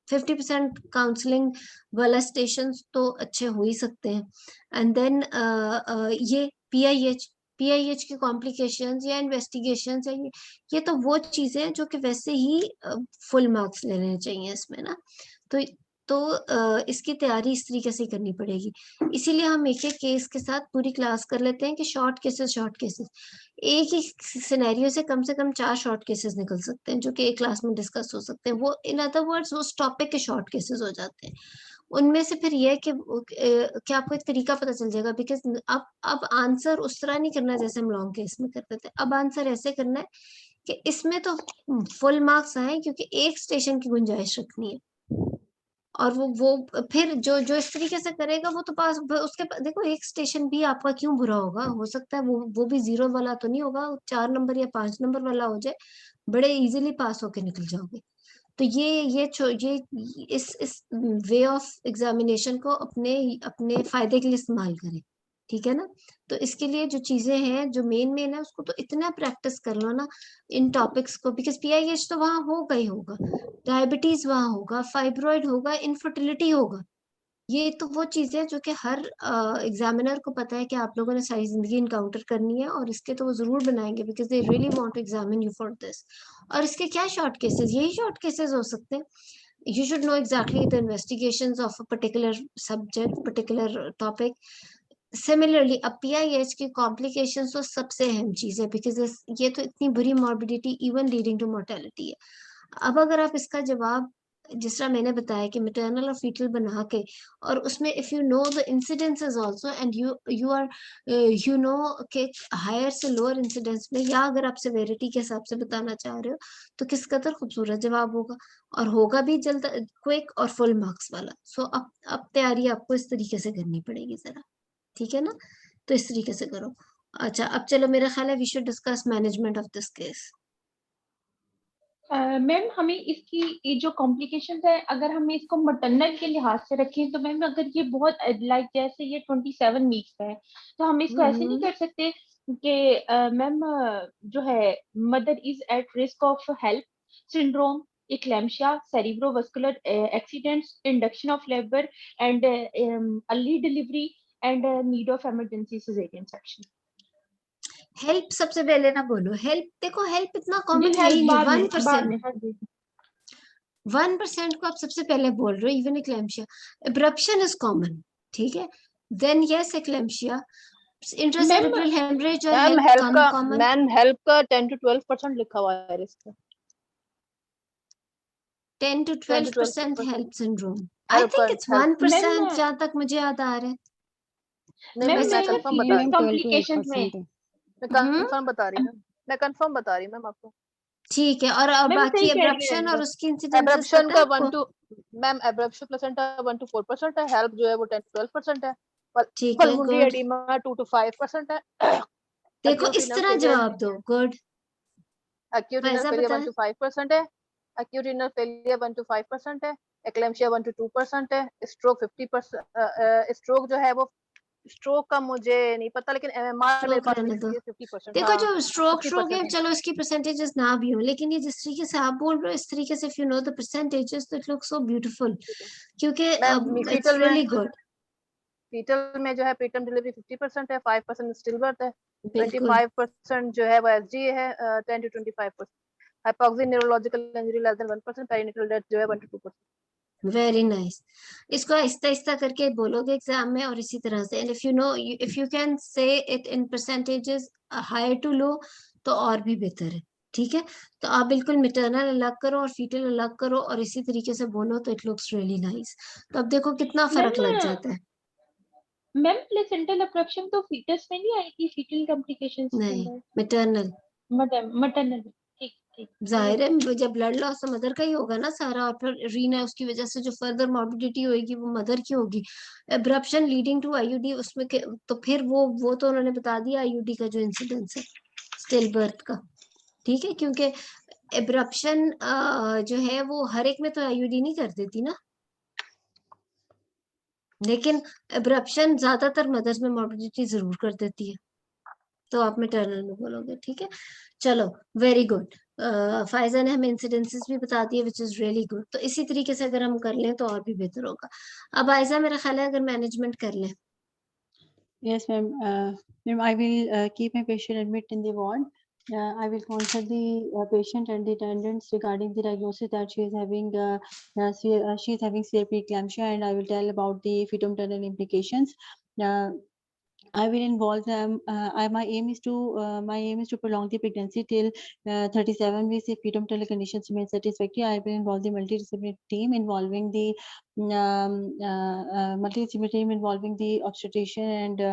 50% काउंसलिंग वाला स्टेशन तो अच्छे हो ही सकते हैं। एंड देन ये पीआईएच की कॉम्प्लिकेशंस या इन्वेस्टिगेशंस, या ये तो वो चीजें हैं जो कि वैसे ही फुल मार्क्स लेने चाहिए इसमें ना। तो इसकी तैयारी इस तरीके से करनी पड़ेगी। इसीलिए हम एक एक केस के साथ पूरी क्लास कर लेते हैं कि शॉर्ट केसेस एक ही सिनेरियो से कम 4 शॉर्ट केसेस निकल सकते हैं, जो कि एक क्लास में डिस्कस हो सकते हैं। वो इन अदर वर्ड्स उस टॉपिक के शॉर्ट केसेस हो जाते हैं। उनमें से फिर ये है कि आपको एक तरीका पता चल जाएगा, बिकॉज अब आंसर उस तरह नहीं करना जैसे हम लॉन्ग केस में करते थे। अब आंसर ऐसे करना है कि इसमें तो फुल मार्क्स आए, क्योंकि एक स्टेशन की गुंजाइश रखनी है। और वो फिर जो जो इस तरीके से करेगा वो तो पास, उसके देखो एक स्टेशन भी आपका क्यों बुरा होगा, हो सकता है वो भी 0 वाला तो नहीं होगा, 4 नंबर या 5 नंबर वाला हो जाए, बड़े इजीली पास होके निकल जाओगे। तो ये इस वे ऑफ एग्जामिनेशन को अपने अपने फायदे के लिए इस्तेमाल करें, ठीक है ना। तो इसके लिए जो चीजें हैं, जो मेन है उसको तो इतना प्रैक्टिस कर लो ना इन टॉपिक्स को, बिकॉज पीआईएच तो वहां होगा ही होगा, डायबिटीज वहां होगा, फाइब्रॉइड होगा, इनफर्टिलिटी होगा। ये तो वो चीजें हैं जो कि हर एग्जामिनर को पता है कि आप लोगों ने सारी जिंदगी इनकाउंटर करनी है, और इसके तो वो जरूर बनाएंगे, because they really want to examine you for this. और इसके क्या शॉर्ट केसेस, यही शॉर्ट केसेस हो सकते हैं। You should know exactly the investigations of a particular subject, particular topic. Similarly, अब PIH की complications तो सबसे अहम चीज है, because ये तो इतनी बुरी morbidity even leading to mortality है। अब अगर आप इसका जवाब जिस तरह मैंने बताया कि maternal और fetal बना के, और उसमें if you know the incidences also and you are you know कि higher से lower incidence में, या अगर आप severity के हिसाब से बताना चाह रहे हो, तो किस कदर खूबसूरत जवाब होगा, और होगा भी जल्द, क्विक और फुल मार्क्स वाला। सो अब तैयारी आपको इस तरीके से करनी पड़ेगी जरा, ठीक है ना। तो इस तरीके से करो। अच्छा, अब चलो, मेरा ख्याल है we should discuss management of this case. Ma'am हमें इसकी ये जो कॉम्प्लिकेशंस है, अगर हम इसको मटरनल के लिहाज से रखें तो मैम अगर ये बहुत लाइक जैसे ये 27 वीक्स का है, तो हम इसको ऐसे नहीं कर सकते कि मैम जो है mother is at risk of health syndrome, eclampsia, cerebrovascular accidents, induction of labor, and early delivery, and need of emergency cesarean section. Help सबसे पहले ना बोलो, हेल्प देखो, हेल्प इतना जी कॉमन है ही हेल्प नहीं, बाद में हाँ जी 1% को आप सबसे पहले बोल रहे हो। Even eclampsia, abruption is common, ठीक है। Then yes eclampsia, intracerebral haemorrhage और मैम हेल्प हेल्प का कॉमन। मैम हेल्प का 10 to 12% लिखा हुआ है risk 10 to 12% HELLP syndrome. I HELLP think it's HELLP 1% जहां तक मुझे याद आ रहा है। नहीं मैम मैं मैं कंफर्म बता रही फीमेल हूँ, कॉम्प्लिकेशंस में मैं कंफर्म बता रही हूँ, मैं कंफर्म बता रही हूँ मैम आपको। ठीक है, और मैम बाकी सही कह रही एब्रप्शन और है उसकी इंसिडेंसेस एब्रप्शन पता है का 1 आपको? to ma'am abruption placenta 1 to 4% है, हेल्प जो है वो 10 to 12% है, ठीक है, पल्मोनरी गुड। एडिमा 2 to 5% है। देखो acute इस renal तरह failure जवाब दो, good. acute renal Faiza failure 1 बताएं। to 5% है, acute renal failure 1 to 5% है, eclampsia 1 to 2% है, stroke 50%, stroke जो है वो स्ट्रोक का मुझे नहीं पता, लेकिन एमएमआर मेरे स्ट्रोक पास रहने लिखी दो। हुई है 50%। देखो हाँ जो स्ट्रोक 50% है, है। चलो इसकी परसेंटेजेस ना भी हो, लेकिन ये जिस तरीके से आप बोल रहे हो, इस तरीके से if you know the percentages तो इट लुक्स सो ब्यूटीफुल, क्योंकि ma'am it's really good. Fetal में जो है प्रीटर्म डिलीवरी 50% है, 5% स्टिल बर्थ है, बिल्कुल 25% जो है वो एसजी है, 10 to 25%। Hypoxic neurological injury less than 1%, perinatal death जो है 1 to 2%। Very nice. इसको आहिस्ता आहिस्ता करके बोलोगे एग्जाम में, और इसी तरह से, and if you know, if you can say it in percentages high to low तो और भी बेहतर है, ठीक है। तो आप बिल्कुल मिटरनल अलग करो और फीटल अलग करो और इसी तरीके से बोलो तो इट लुक्स रियली नाइस। तो अब देखो कितना फर्क लग जाता है। मैम प्लेसेंटल अब्रप्शन तो फीटस में नहीं आई थी, फीटल कॉम्प्लिकेशंस के नहीं, अंदर मिटरनल। maternal ठीक ठीक जाहिर है जब ब्लड लॉस तो मदर का ही होगा ना सारा, और फिर रीना उसकी वजह से जो फर्दर मॉर्बिडिटी होगी वो मदर की होगी। एब्रप्शन लीडिंग टू आईयूडी, उसमें तो फिर वो तो उन्होंने बता दिया आईयूडी का जो इंसिडेंस है स्टिल बर्थ का, ठीक है। क्योंकि एब्रप्शन जो है वो हर एक में तो आईयूडी नहीं कर देती ना, लेकिन एब्रप्शन ज्यादातर मदर्स में मॉर्बिडिटी जरूर कर देती है। तो आप मैटरनल में बोलोगे, ठीक है। चलो वेरी गुड। फायजा ने हमें इंसिडेंसेस भी बता दिए विच इज रियली गुड। तो इसी तरीके से अगर हम कर लें तो और भी बेहतर होगा। अब आयजा मेरा ख्याल है अगर मैनेजमेंट कर लें। Yes, ma'am. Ma'am, I will keep my patient admit in the ward. I will consult the patient and the attendants regarding the diagnosis that she is having she is having severe preeclampsia, and I will tell about the fetal maternal implications. I will involve them. My aim is to prolong the pregnancy till 37 weeks if fetal maternal conditions remain satisfactory. I will involve the multidisciplinary team involving the multidisciplinary team involving the obstetrician and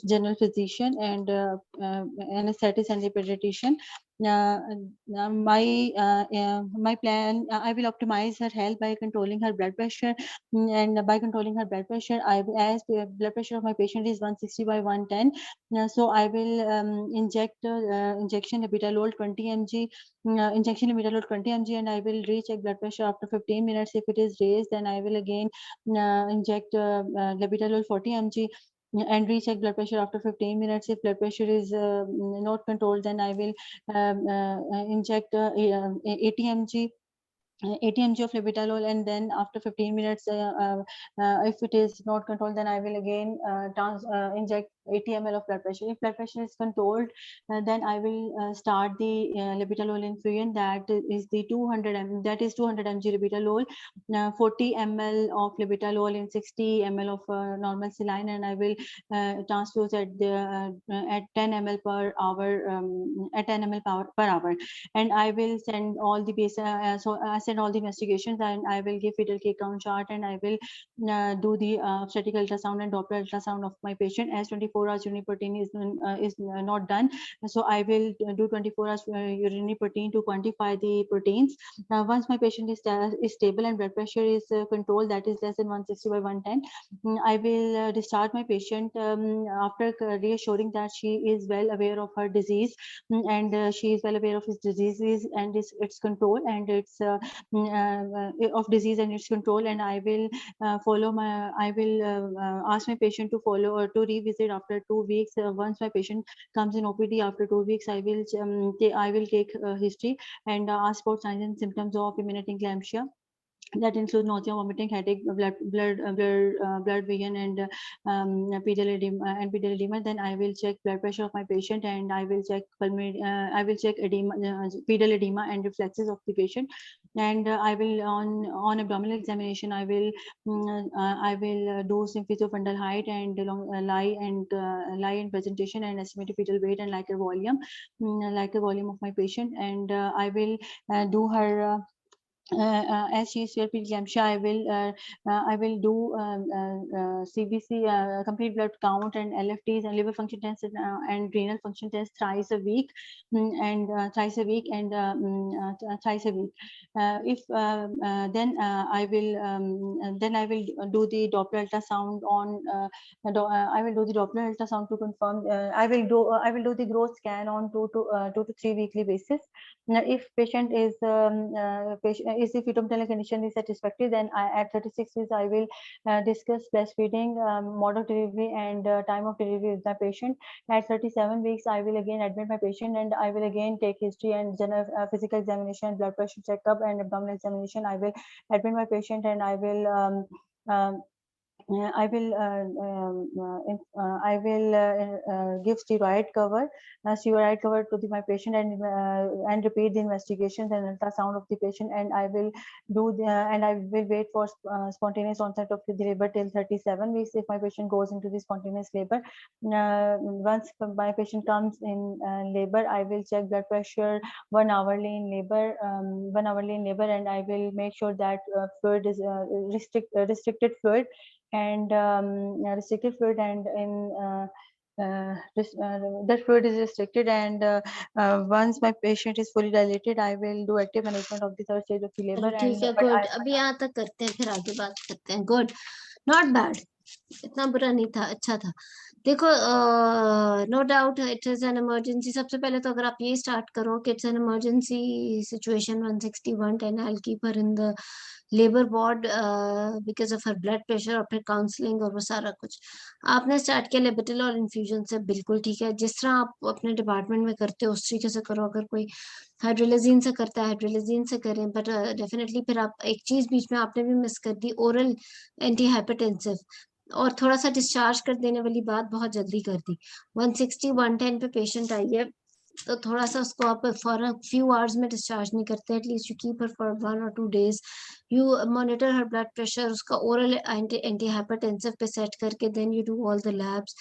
general physician and anesthetist and the pediatrician. My plan, I will optimize her health by controlling her blood pressure, and by controlling her blood pressure, as the blood pressure of my patient is 160 by 110, so I will injection labetalol 20 mg, and I will recheck blood pressure after 15 minutes. If it is raised, then I will again inject labetalol 40 mg and recheck blood pressure after 15 minutes. If blood pressure is not controlled, then I will inject 80 mg of labetalol, and then after 15 minutes, if it is not controlled, then I will again inject 80 ml of blood pressure. If blood pressure is controlled, then I will start the labetalol infusion, that is 200 mg labetalol, 40 ml of labetalol in 60 ml of normal saline, and I will transfuse at 10 ml per hour, at 10 ml per hour, and I will send all the send all the investigations, and I will give fetal cake count chart, and I will do the obstetric ultrasound and Doppler ultrasound of my patient, as 24 hours urinary protein is not done. So I will do 24 hours urinary protein to quantify the proteins. Once my patient is stable and blood pressure is controlled, that is less than 160 by 110, I will discharge my patient after reassuring that she is well aware of her disease, and she is well aware of its diseases and its control, and its of disease and its control. And I will ask my patient to follow or to revisit after 2 weeks. Once my patient comes in OPD after 2 weeks, I will take history and ask for signs and symptoms of imminent eclampsia. That includes nausea, vomiting, headache, blood vision, and pedal edema. Then I will check blood pressure of my patient, and I will check edema, pedal edema, and reflexes of the patient. And I will on abdominal examination, I will do symphysiofundal height and lie and presentation and estimated fetal weight and Likert volume of my patient. And I will do her. As she is severe preeclampsia, I will do CBC, complete blood count, and LFTs and liver function tests and renal function tests thrice a week, and thrice a week. Then I will do the Doppler ultrasound on. I will do the Doppler ultrasound to confirm. I will do the growth scan on 2 to 3 weekly basis. Now, if patient is is the fetal condition is satisfactory, then at 36 weeks I will discuss breastfeeding, mode of delivery, and time of delivery with my patient. At 37 weeks, I will again admit my patient, and I will again take history and general physical examination, blood pressure checkup, and abdominal examination. I will admit my patient, and I will give steroid cover to my patient, and repeat the investigations and ultrasound of the patient. And I will wait for spontaneous onset of the labor till 37 weeks if my patient goes into the spontaneous labor. Once my patient comes in labor, I will check blood pressure 1 hourly in labor, and I will make sure that fluid is restricted fluid. And restricted fluid, and that fluid is restricted. And once my patient is fully dilated, I will do active management of the 3rd stage of the labor. ठीक है, good. अभी यहाँ तक करते हैं, फिर आगे बात करते हैं. गुड, नॉट बैड, इतना बुरा नहीं था, अच्छा था. देखो, no doubt it is an emergency. सबसे पहले तो अगर आप ये स्टार्ट करो कि it's an emergency situation, 16110, I will keep her in the labour ward because of her blood pressure, और फिर काउंसलिंग और वो सारा कुछ आपने स्टार्ट किया लेबेटिल और इन्फ्यूजन से, बिल्कुल ठीक है. जिस तरह आप अपने डिपार्टमेंट में करते हो उस तरीके से करो. अगर कोई हाइड्रोलाजीन से करता है, हाइड्रोलाजीन से करें. बट डेफिनेटली फिर आप एक चीज बीच में आपने भी मिस कर दी, ओरल एंटी हाइपरटेंसिव, और थोड़ा सा डिस्चार्ज कर देने वाली बात बहुत जल्दी कर दी. 160-110 पे पेशेंट आई है, तो थोड़ा सा उसको आप फॉर अ फ्यू आवर्स में डिस्चार्ज नहीं करते. At least you keep her for 1 or 2 days. You monitor her blood pressure, उसका ओरल एंटी हाइपरटेंसिव पे सेट करके then you do all the labs.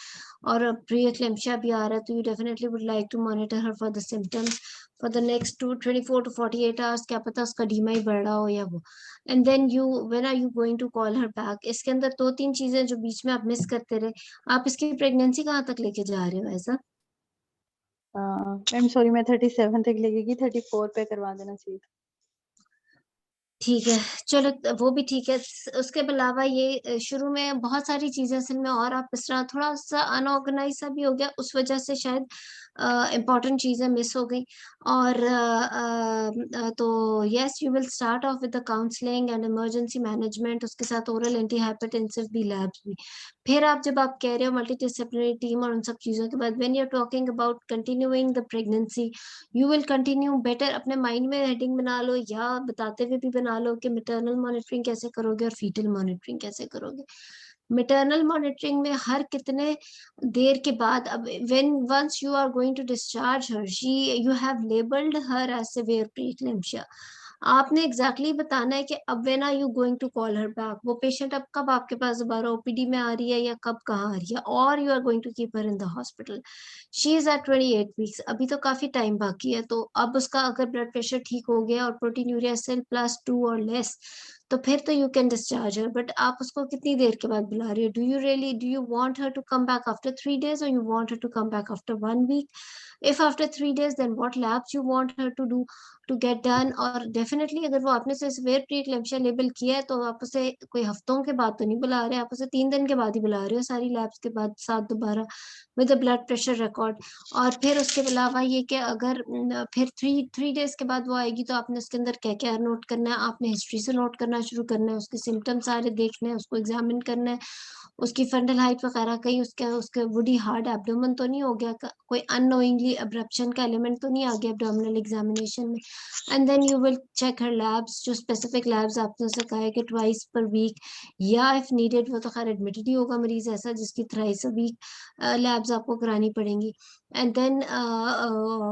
और प्री एक्लेम्शिया भी आ रहा है, तो you definitely would like to monitor her for the symptoms for the next 24 to 48 hours. क्या पता उसका डीमा ही बढ़ रहा हो या वो. And then when are you going to call her back. इसके अंदर 2-3 चीजें जो बीच में आप मिस करते रहे. आप इसकी प्रेगनेंसी कहाँ तक लेके जा रहे हो ऐसा? मैम सॉरी, मैं 37 तक लगेगी, 34 पे करवा देना चाहिए. ठीक है, चलो वो भी ठीक है. उसके अलावा ये शुरू में बहुत सारी चीजें असल में, और आप इस तरह थोड़ा सा अनऑर्गेनाइज सा भी हो गया, उस वजह से शायद इम्पोर्टेंट चीजें मिस हो गई. और तो yes, you will start off with the counselling and emergency management, उसके साथ ओरल एंटी हाइपरटेंसिव भी, लैब्स भी. फिर आप जब आप कह रहे हो मल्टी डिसिप्लिनरी टीम और उन सब चीजों के बाद, when you are talking about continuing the pregnancy, you will continue better. अपने माइंड में हेडिंग बना लो, या बताते हुए भी बना लो कि मैटरनल मॉनिटरिंग कैसे करोगे और फीटल मॉनिटरिंग कैसे करोगे. मैटरनल मॉनिटरिंग में हर कितने देर के बाद, अब when once you are going to discharge her, you have labelled her as severe preeclampsia. आपने एग्जैक्टली बताना है कि अब when are you going to call her back. वो पेशेंट अब कब आपके पास दोबारा ओपीडी में आ रही है, या कब कहाँ आ रही है, और you are going to keep her in the hospital. She is at 28 weeks, अभी तो काफी टाइम बाकी है. तो अब उसका अगर ब्लड प्रेशर ठीक हो गया और प्रोटीन यूरिया सेल +2 और लेस, तो फिर तो you can discharge her. But आप उसको कितनी देर के बाद बुला रही हो? Do you want her to come back after 3 days, or you want her to come back after 1 week? If after 3 days, then what labs you want her to do to get done? और definitely अगर वो आपने से severe प्रीक्लेम्शिया label किया है, तो आप उसे कोई हफ्तों के बाद तो नहीं बुला रहे, आप उसे 3 दिन के बाद ही बुला रहे हो, सारी लैब्स के बाद साथ दोबारा विद ब्लड प्रेशर रिकॉर्ड. और फिर उसके अलावा ये कि अगर फिर 3 days के बाद वो आएगी, तो आपने उसके अंदर क्या क्या नोट करना है. आपने हिस्ट्री से नोट करना करना शुरू करना है, उसके सिम्टम्स सारे देखने हैं, उसको एग्जामिन करना है, उसकी फंडल हाइट वगैरह, कहीं उसके वुडी हार्ड एब्डोमेन तो नहीं हो गया, कोई अननोइंगली अब्रप्शन का एलिमेंट तो नहीं आ गया एब्डोमिनल एग्जामिनेशन में। And then you will check her labs, जो स्पेसिफिक लैब्स आपने उसे कहा है कि ट्वाइस पर वीक या इफ नीडेड, वो तो खैर एडमिटेड ही होगा मरीज ऐसा जिसकी थ्राइस अ वीक लैब्स आपको करानी पड़ेंगी। एंड देन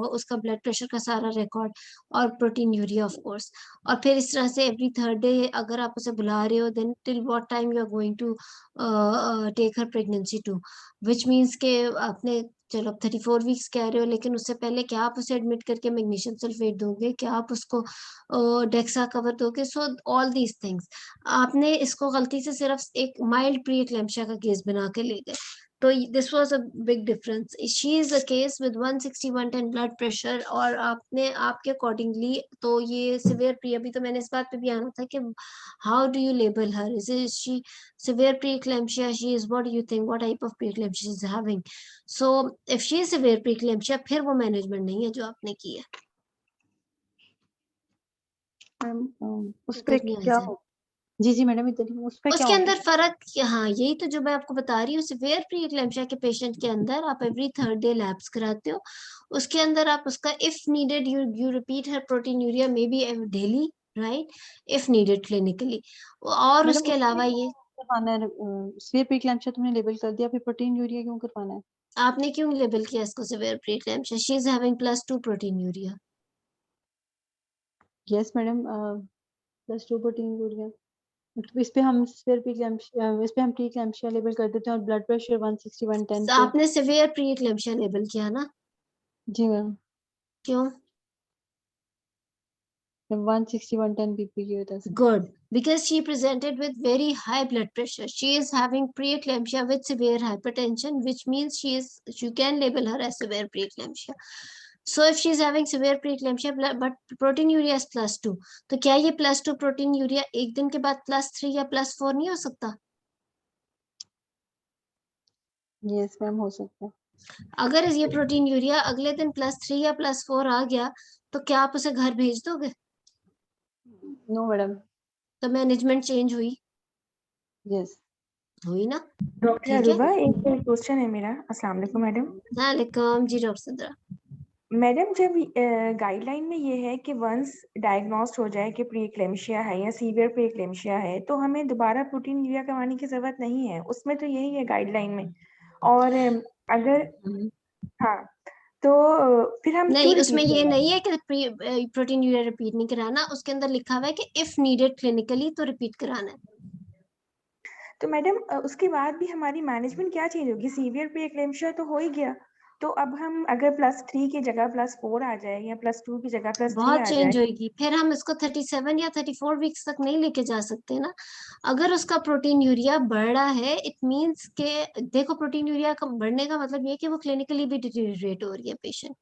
उसका ब्लड प्रेशर का सारा रिकॉर्ड और प्रोटीन यूरिया ऑफ कोर्स। और फिर इस तरह से एवरी थर्ड डे अगर आप उसे बुला रहे हो, then till what time you are going to take her pregnancy to, which means के आपने चलो 34 वीक्स कह रहे हो, लेकिन उससे पहले क्या आप उसे एडमिट करके मैग्नीशियम सल्फेट दोगे, क्या आप उसको डेक्सा कवर दोगे? सो ऑल दीज थिंग्स आपने इसको गलती से सिर्फ एक माइल्ड प्री एक्लेम्पशिया का केस बना के ले गए। तो this was a big difference. She is a case with 160 110 blood pressure, और आपने आपके अकॉर्डिंगली तो ये सिवियर प्री, अभी तो मैंने इस बात पे भी आना था कि how do you label her, is she severe preeclampsia, she is, what do you think, what type of preeclampsia she is having? So if she is severe preeclampsia, फिर वो मैनेजमेंट नहीं है जो आपने की है। उस पे क्या हो? जी जी मैडम, इधर ही उस पे क्या उसके होगा? अंदर फर्क, हाँ यही तो जो मैं आपको बता रही हूँ, सिवियर प्रीक्लेम्शिया के पेशेंट के अंदर आप एवरी थर्ड डे लैब्स कराते हो, उसके अंदर आप उसका if needed you repeat her protein urea may be daily, right, if needed clinically. और उसके अलावा ये करवाना है, सिवियर प्रीक्लैम्पशिया तुमने लेबल कर दिया, फिर प्रोटीन यूरिया क्यों करवाना है? आपने क्यों लेबल किया इसको severe preeclampsia? She is having +2 proteinuria. Yes madam, +2 proteinuria. इस पे हम सिवियर प्रीक्लैम्पशिया, इस पे हम प्रीक्लैम्पशिया लेबल कर देते हैं, और ब्लड प्रेशर 160 110 पे। आपने सिवियर प्रीक्लेम्शिया लेबल किया ना? जी मैम, क्यों? 160 110 बीपी की वजह से। Good, because she presented with very high blood pressure. She is having preeclampsia with severe hypertension, which means you can label her as severe preeclampsia. So if she is having severe preeclampsia but protein urea is +2, तो क्या ये +2 protein urea एक दिन के बाद +3 या +4 नहीं हो सकता? यस मैम, हो सकता है। अगर ये प्रोटीन यूरिया अगले दिन +3 या +4 आ गया, तो क्या आप उसे घर भेज दोगे? No madam. तो मैनेजमेंट चेंज हुई? यस हुई ना? डॉक्टर अरूबा, एक क्वेश्चन है मेरा। अस्सलाम वालेकुम मैडम। वालेकुम जी डॉक्टर सिद्रा। मैडम, जब गाइडलाइन में ये है कि वंस डायग्नोस्ड हो जाए कि प्रीक्लेम्शिया है या सीवियर प्रीक्लेम्शिया है, तो हमें दोबारा प्रोटीन यूरिया करवाने की जरूरत नहीं है, उसमें तो यही है गाइडलाइन में। और अगर हाँ, तो फिर हम नहीं, क्यों उसमें रिपीट ये करवाएं? नहीं है कि प्रोटीन यूरिया रिपीट नहीं कराना, उसके अंदर लिखा हुआ है कि इफ नीडेड क्लिनिकली तो रिपीट कराना है। तो मैडम उसके बाद भी हमारी मैनेजमेंट क्या चेंज होगी? सीवियर प्रीक्लेम्शिया तो हो ही गया, तो अब हम अगर +3 की जगह +4 आ जाए या +2 की जगह +3 बहुत आ चेंज जाए, होगी, फिर हम इसको 37 या 34 वीक्स तक नहीं लेके जा सकते ना। अगर उसका प्रोटीन यूरिया बढ़ रहा है, इट मींस के देखो, प्रोटीन यूरिया का बढ़ने का मतलब ये है कि वो क्लिनिकली भी डिटेरियोरेट हो रही है पेशेंट,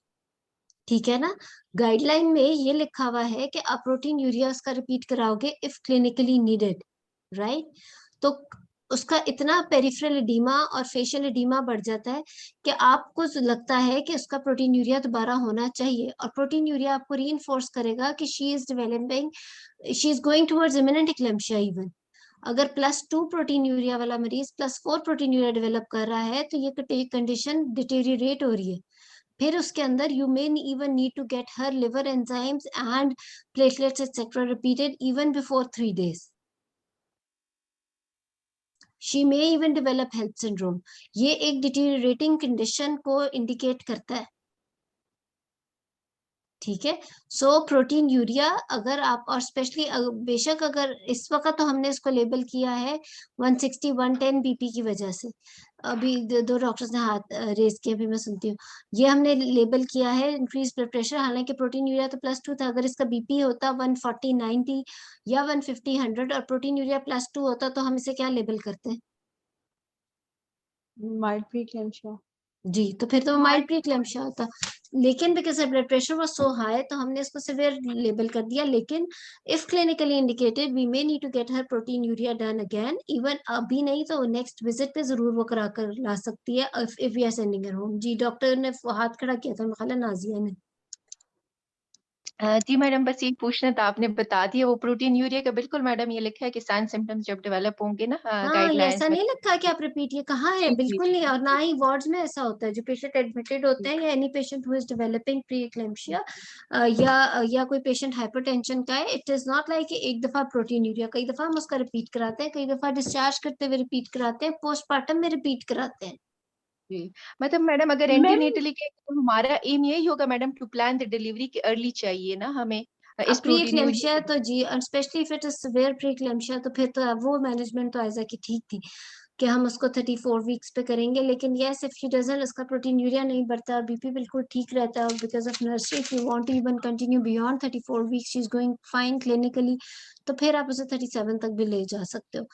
ठीक है ना? गाइडलाइन में ये लिखा हुआ है कि आप प्रोटीन यूरिया उसका रिपीट कराओगे इफ क्लिनिकली नीडेड, राइट? तो उसका इतना पेरिफेरल एडीमा और फेशियल एडीमा बढ़ जाता है कि आपको लगता है कि उसका प्रोटीन यूरिया दोबारा होना चाहिए, और प्रोटीन यूरिया आपको रीइंफोर्स करेगा कि she is developing, she is going towards imminent eclampsia even. अगर +2 प्रोटीन यूरिया वाला मरीज +4 प्रोटीन यूरिया डेवलप कर रहा है, तो ये कंडीशन डिटेरियोरेट हो रही है। फिर उसके अंदर you may even need to get her liver enzymes and platelets etc. repeated even before 3 days. She may even develop health syndrome. ये एक deteriorating condition को indicate करता है, ठीक है? सो प्रोटीन यूरिया अगर आप, और स्पेशली बेशक अगर इस वक्त तो हमने इसको लेबल किया है 160 110 बीपी की वजह से, अभी दो डॉक्टर्स ने हाथ रेज किया, अभी मैं सुनती हूँ, ये हमने लेबल किया है इंक्रीज ब्लड प्रेशर, हालांकि प्रोटीन यूरिया तो +2 था। अगर इसका बीपी होता 140 90 या 150 100 और प्रोटीन यूरिया +2 होता, तो हम इसे क्या लेबल करते हैं? माइल्ड प्रीक्लैम्पशिया। जी, तो फिर तो माइल्ड प्रीक्लेम्पशिया होता, लेकिन because blood pressure was so high तो हमने इसको सिवियर लेबल कर दिया। लेकिन if clinically indicated we may need to get her proteinuria done again, even अभी नहीं तो नेक्स्ट विजिट पे जरूर वो करा कर ला सकती है if we are sending her home. जी, डॉक्टर ने हाथ खड़ा किया था, ख्याल है नाजिया ने। जी मैडम, बस ये पूछना था, आपने बता दिया वो प्रोटीन यूरिया का। बिल्कुल मैडम, ये लिखा है कि साइन सिम्टम्स जब डेवलप होंगे ना हाँ, ये गाइडलाइंस ऐसा में। नहीं लिखा कि आप रिपीट, ये कहाँ है? जी, जी, बिल्कुल नहीं। जी, और जी, ना ही वार्ड्स में ऐसा होता है। जो पेशेंट एडमिटेड होते हैं या any patient who is developing pre eclampsia या कोई पेशेंट हाइपरटेंशन का है, इट इज नॉट लाइक एक दफा प्रोटीन यूरिया, कई दफा हम उसका रिपीट कराते हैं, कई दफा डिस्चार्ज करते हुए रिपीट कराते हैं, पोस्टमार्टम में रिपीट कराते हैं। जी। मतलब मैडम अगर मैम एंटीनेटली के तो हमारा एम यही होगा madam, to plan the delivery की अर्ली चाहिए ना हमें इस प्री प्रोटीन एक्लेम्शिया यूरिया तो जी, specially if it is severe pre eclampsia, तो फिर तो वो मैनेजमेंट तो ऐसा की ठीक थी कि हम उसको 34 वीक्स पे करेंगे। लेकिन यस, इफ शी डजंट, उसका प्रोटीन यूरिया नहीं बढ़ता और बीपी बिल्कुल ठीक रहता है, और because of nursery if you want to even continue beyond 34 weeks, she is going fine clinically, तो फिर आप उसे 37 तक भी ले जा सकते हो।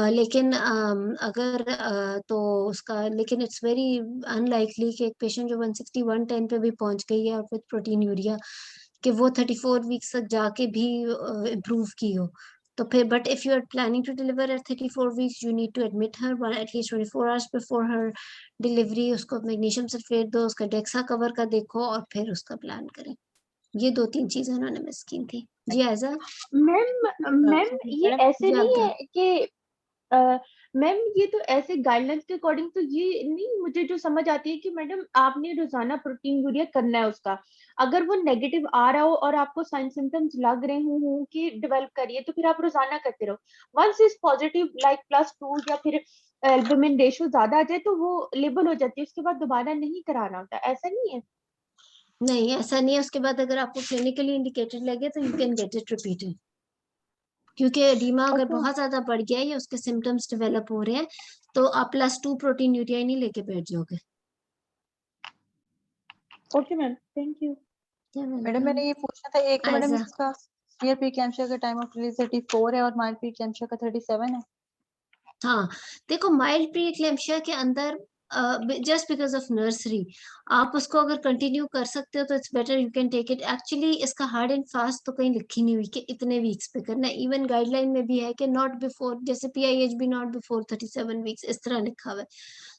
लेकिन अगर तो उसका, लेकिन इट्स वेरी अनलाइकली कि एक पेशेंट जो 160 110 पे भी पहुंच गई है और विद प्रोटीन यूरिया, कि वो 34 वीक्स तक जाके भी इम्प्रूव की हो। तो फिर, but if you are planning to deliver at 34 weeks, you need to admit her at least 24 hours before her delivery. उसको मैग्नीशियम सल्फेट दो, उसका डेक्सा कवर का देखो, और फिर उसका प्लान करें। ये 2-3 चीजें उन्होंने मिस की थी जी। ऐसा मैम ये मैडम ऐसे जी, आप नहीं है कि मैम ये तो ऐसे गाइडलाइंस के अकॉर्डिंग तो ये नहीं, मुझे जो समझ आती है कि मैडम आपने रोजाना प्रोटीन यूरिया करना है उसका। अगर वो नेगेटिव आ रहा हो और आपको साइन सिम्टम्स लग रहे हो कि डेवलप करिए, तो फिर आप रोजाना करते रहो। वंस इज पॉजिटिव लाइक +2 या फिर एल्बुमिन रेशो ज्यादा आ जाए तो वो लेबल हो जाती है, उसके बाद दोबारा नहीं कराना होता, ऐसा नहीं है? नहीं, ऐसा नहीं है। उसके बाद अगर आपको क्लिनिकली इंडिकेटेड लगे तो you can get it repeated, क्योंकि एडीमा अगर ओके बहुत ज्यादा बढ़ गया है या उसके सिम्टम्स डेवलप हो रहे हैं, तो आप +2 प्रोटीन यूरिया ही नहीं लेके बैठ जाओगे। Okay ma'am, thank you. Madam मैंने ये पूछना था एक, तो मैडम ऐसा इसका सीवियर प्रीक्लैम्सिया का टाइम ऑफ रिलीज 34 है और माइल्ड प्रीक्लैम्सिया का 37 है। हाँ, देखो माइल्ड प्री एक्लेम्शिया के अंदर जस्ट बिकॉज ऑफ नर्सरी आप उसको अगर कंटिन्यू कर सकते हो तो it's better, you can take it. Actually इसका हार्ड एंड फास्ट तो कहीं लिखी नहीं हुई कि इतने वीक्स पे करना है। इवन गाइडलाइन में भी है कि नॉट बिफोर, जैसे PIHB नॉट बिफोर 37 वीक्स, इस तरह लिखा हुआ है।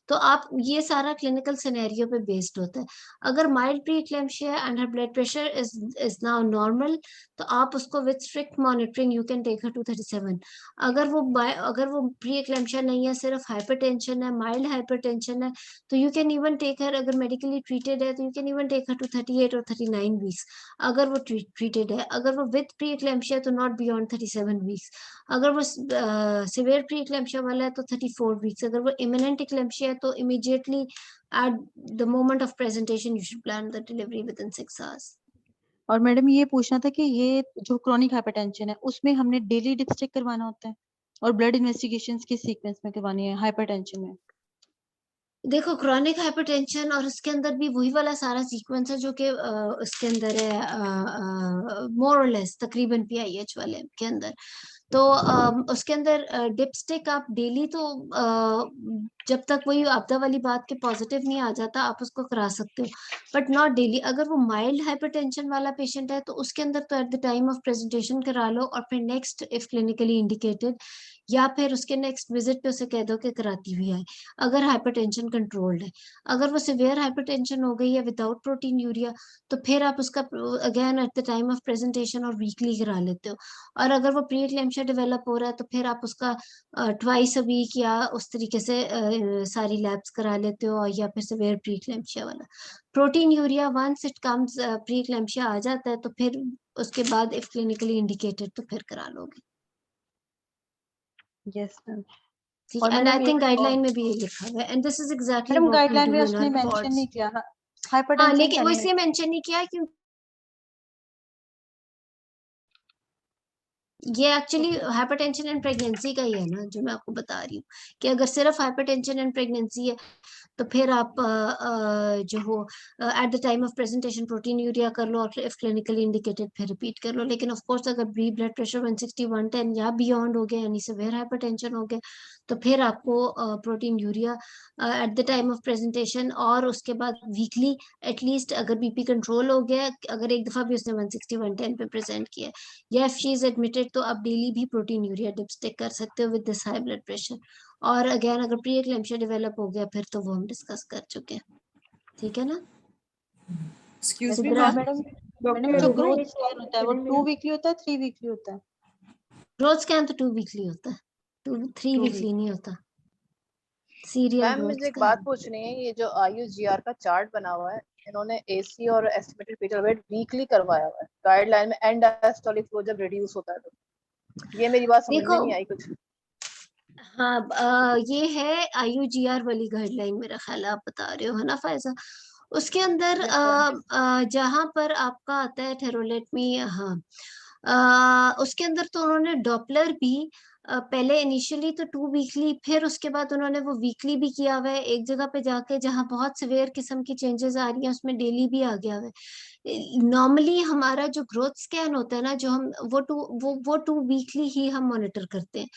तो आप, ये सारा क्लिनिकल सिनेरियो पे बेस्ड होता है। अगर mild pre eclampsia and her blood pressure is now normal, तो आप उसको with strict monitoring you can take her to 37। अगर वो प्री एक्लेम्शिया नहीं है, सिर्फ हाइपरटेंशन है, माइल्ड हाइपरटेंशन है, तो you can even take her, अगर मेडिकली ट्रीटेड है तो you can even take her to 38 और 39 वीक्स, अगर वो ट्रीटेड है। अगर वो विद प्री एक्लेम्शिया तो नॉट बियॉन्ड 37 वीक्स। अगर वो सिवियर प्री एक्लेम्शिया वाला है तो 34 वीक्स। अगर वो इमिनेंट एक्लेम्शिया है तो immediately at the moment of presentation you should plan the delivery with in 6 hours. और मैडम ये पूछना था कि ये जो क्रोनिक हाइपरटेंशन है उसमें हमने डेली डिपस्टिक करवाना होता है और ब्लड इन्वेस्टिगेशंस की सीक्वेंस में करवानी है हाइपरटेंशन में? देखो, क्रॉनिक हाइपरटेंशन और उसके अंदर भी वही वाला सारा सीक्वेंस है जो कि उसके अंदर है, मोर और लेस तकरीबन PIH वाले के अंदर। तो उसके अंदर डिपस्टिक आप डेली तो जब तक वही आपदा वाली बात के पॉजिटिव नहीं आ जाता आप उसको करा सकते हो, बट नॉट डेली। अगर वो माइल्ड हाइपरटेंशन वाला पेशेंट है तो उसके अंदर तो at the time of presentation करा लो, और फिर नेक्स्ट इफ क्लिनिकली इंडिकेटेड, या फिर उसके नेक्स्ट विजिट पे उसे कह दो कि कराती हुई आए, अगर हाइपरटेंशन कंट्रोल्ड है। अगर वो सिवियर हाइपरटेंशन हो गई है विदाउट प्रोटीन यूरिया, तो फिर आप उसका again at the time of presentation और वीकली करा लेते हो। और अगर वो प्री एक्लेम्शिया डेवलप हो रहा है तो फिर आप उसका ट्वाइस अ वीक या उस तरीके से सारी लैब्स करा लेते हो, या फिर सिवियर प्री एक्लेम्शिया वाला। Proteinuria once it comes, pre eclampsia आ जाता है तो फिर उसके बाद इफ क्लिनिकली इंडिकेटेड तो फिर करा लोगे। Yes ma'am. ठीक और है, एंड आई मैडम थिंक एक और, गाइडलाइन में भी ये लिखा हुआ है, and this is exactly madam what we guideline do में इन उसने आवर मेंशन रिकॉर्ड्स। नहीं किया हाँ, हाइपरटेंशन लेकिन का वो नहीं इसलिए मेंशन नहीं किया क्योंकि ये एक्चुअली हाइपरटेंशन एंड प्रेगनेंसी का ही है ना, जो मैं आपको बता रही हूँ कि अगर सिर्फ हाइपरटेंशन एंड प्रेगनेंसी है तो फिर आप जो हो at the time of presentation protein urea कर लो, और इफ क्लिनिकली इंडिकेटेड फिर रिपीट कर लो। लेकिन ऑफ कोर्स अगर बी ब्लड प्रेशर 160 110 या बियॉन्ड हो गया, यानी सिवियर हाइपरटेंशन हो गया, तो फिर आपको protein urea at the time of presentation, और उसके बाद वीकली एटलीस्ट, अगर बीपी कंट्रोल हो गया, अगर एक दफा भी उसने 160 110 पे प्रेजेंट किया, या इफ शी इज एडमिटेड, तो आप डेली भी प्रोटीन यूरिया डिप्स्टिक कर सकते हो with this high blood pressure. और अगेन अगर प्री एक्लेम्शिया डेवलप हो गया फिर तो वो हम डिस्कस कर चुके हैं। ठीक है ना? Excuse me Sidra, ma'am, madam madam जो तो ग्रोथ स्कैन होता है वो 2 वीकली होता है, 3 वीकली होता है? ग्रोथ स्कैन तो 2 वीकली होता है, 3 2 वीकली नहीं होता। सीरियल मैम ग्रोथ मुझे एक स्कैन। बात पूछनी है, ये जो IUGR का चार्ट बना हुआ है, इन्होंने AC और एस्टिमेटेड फीटल वेट वीकली करवाया हुआ है गाइडलाइन में, एंड डायस्टोलिक फ्लो जब रिड्यूस होता है तो ये मेरी बात समझ में देखो, नहीं आई कुछ। हाँ ये है IUGR वाली गाइडलाइन, मेरा ख्याल है आप बता रहे हो, है ना फायजा? उसके अंदर जहां पर आपका आता है ठहरो में, हाँ उसके अंदर तो उन्होंने डॉपलर भी पहले इनिशियली तो 2 वीकली, फिर उसके बाद उन्होंने वो वीकली भी किया हुआ है। एक जगह पे जाके जहां बहुत सिवियर किस्म की चेंजेस आ रही हैं उसमें डेली भी आ गया हुआ है। नॉर्मली हमारा जो ग्रोथ स्कैन होता है ना, जो हम वो 2 वीकली ही हम मॉनिटर करते हैं।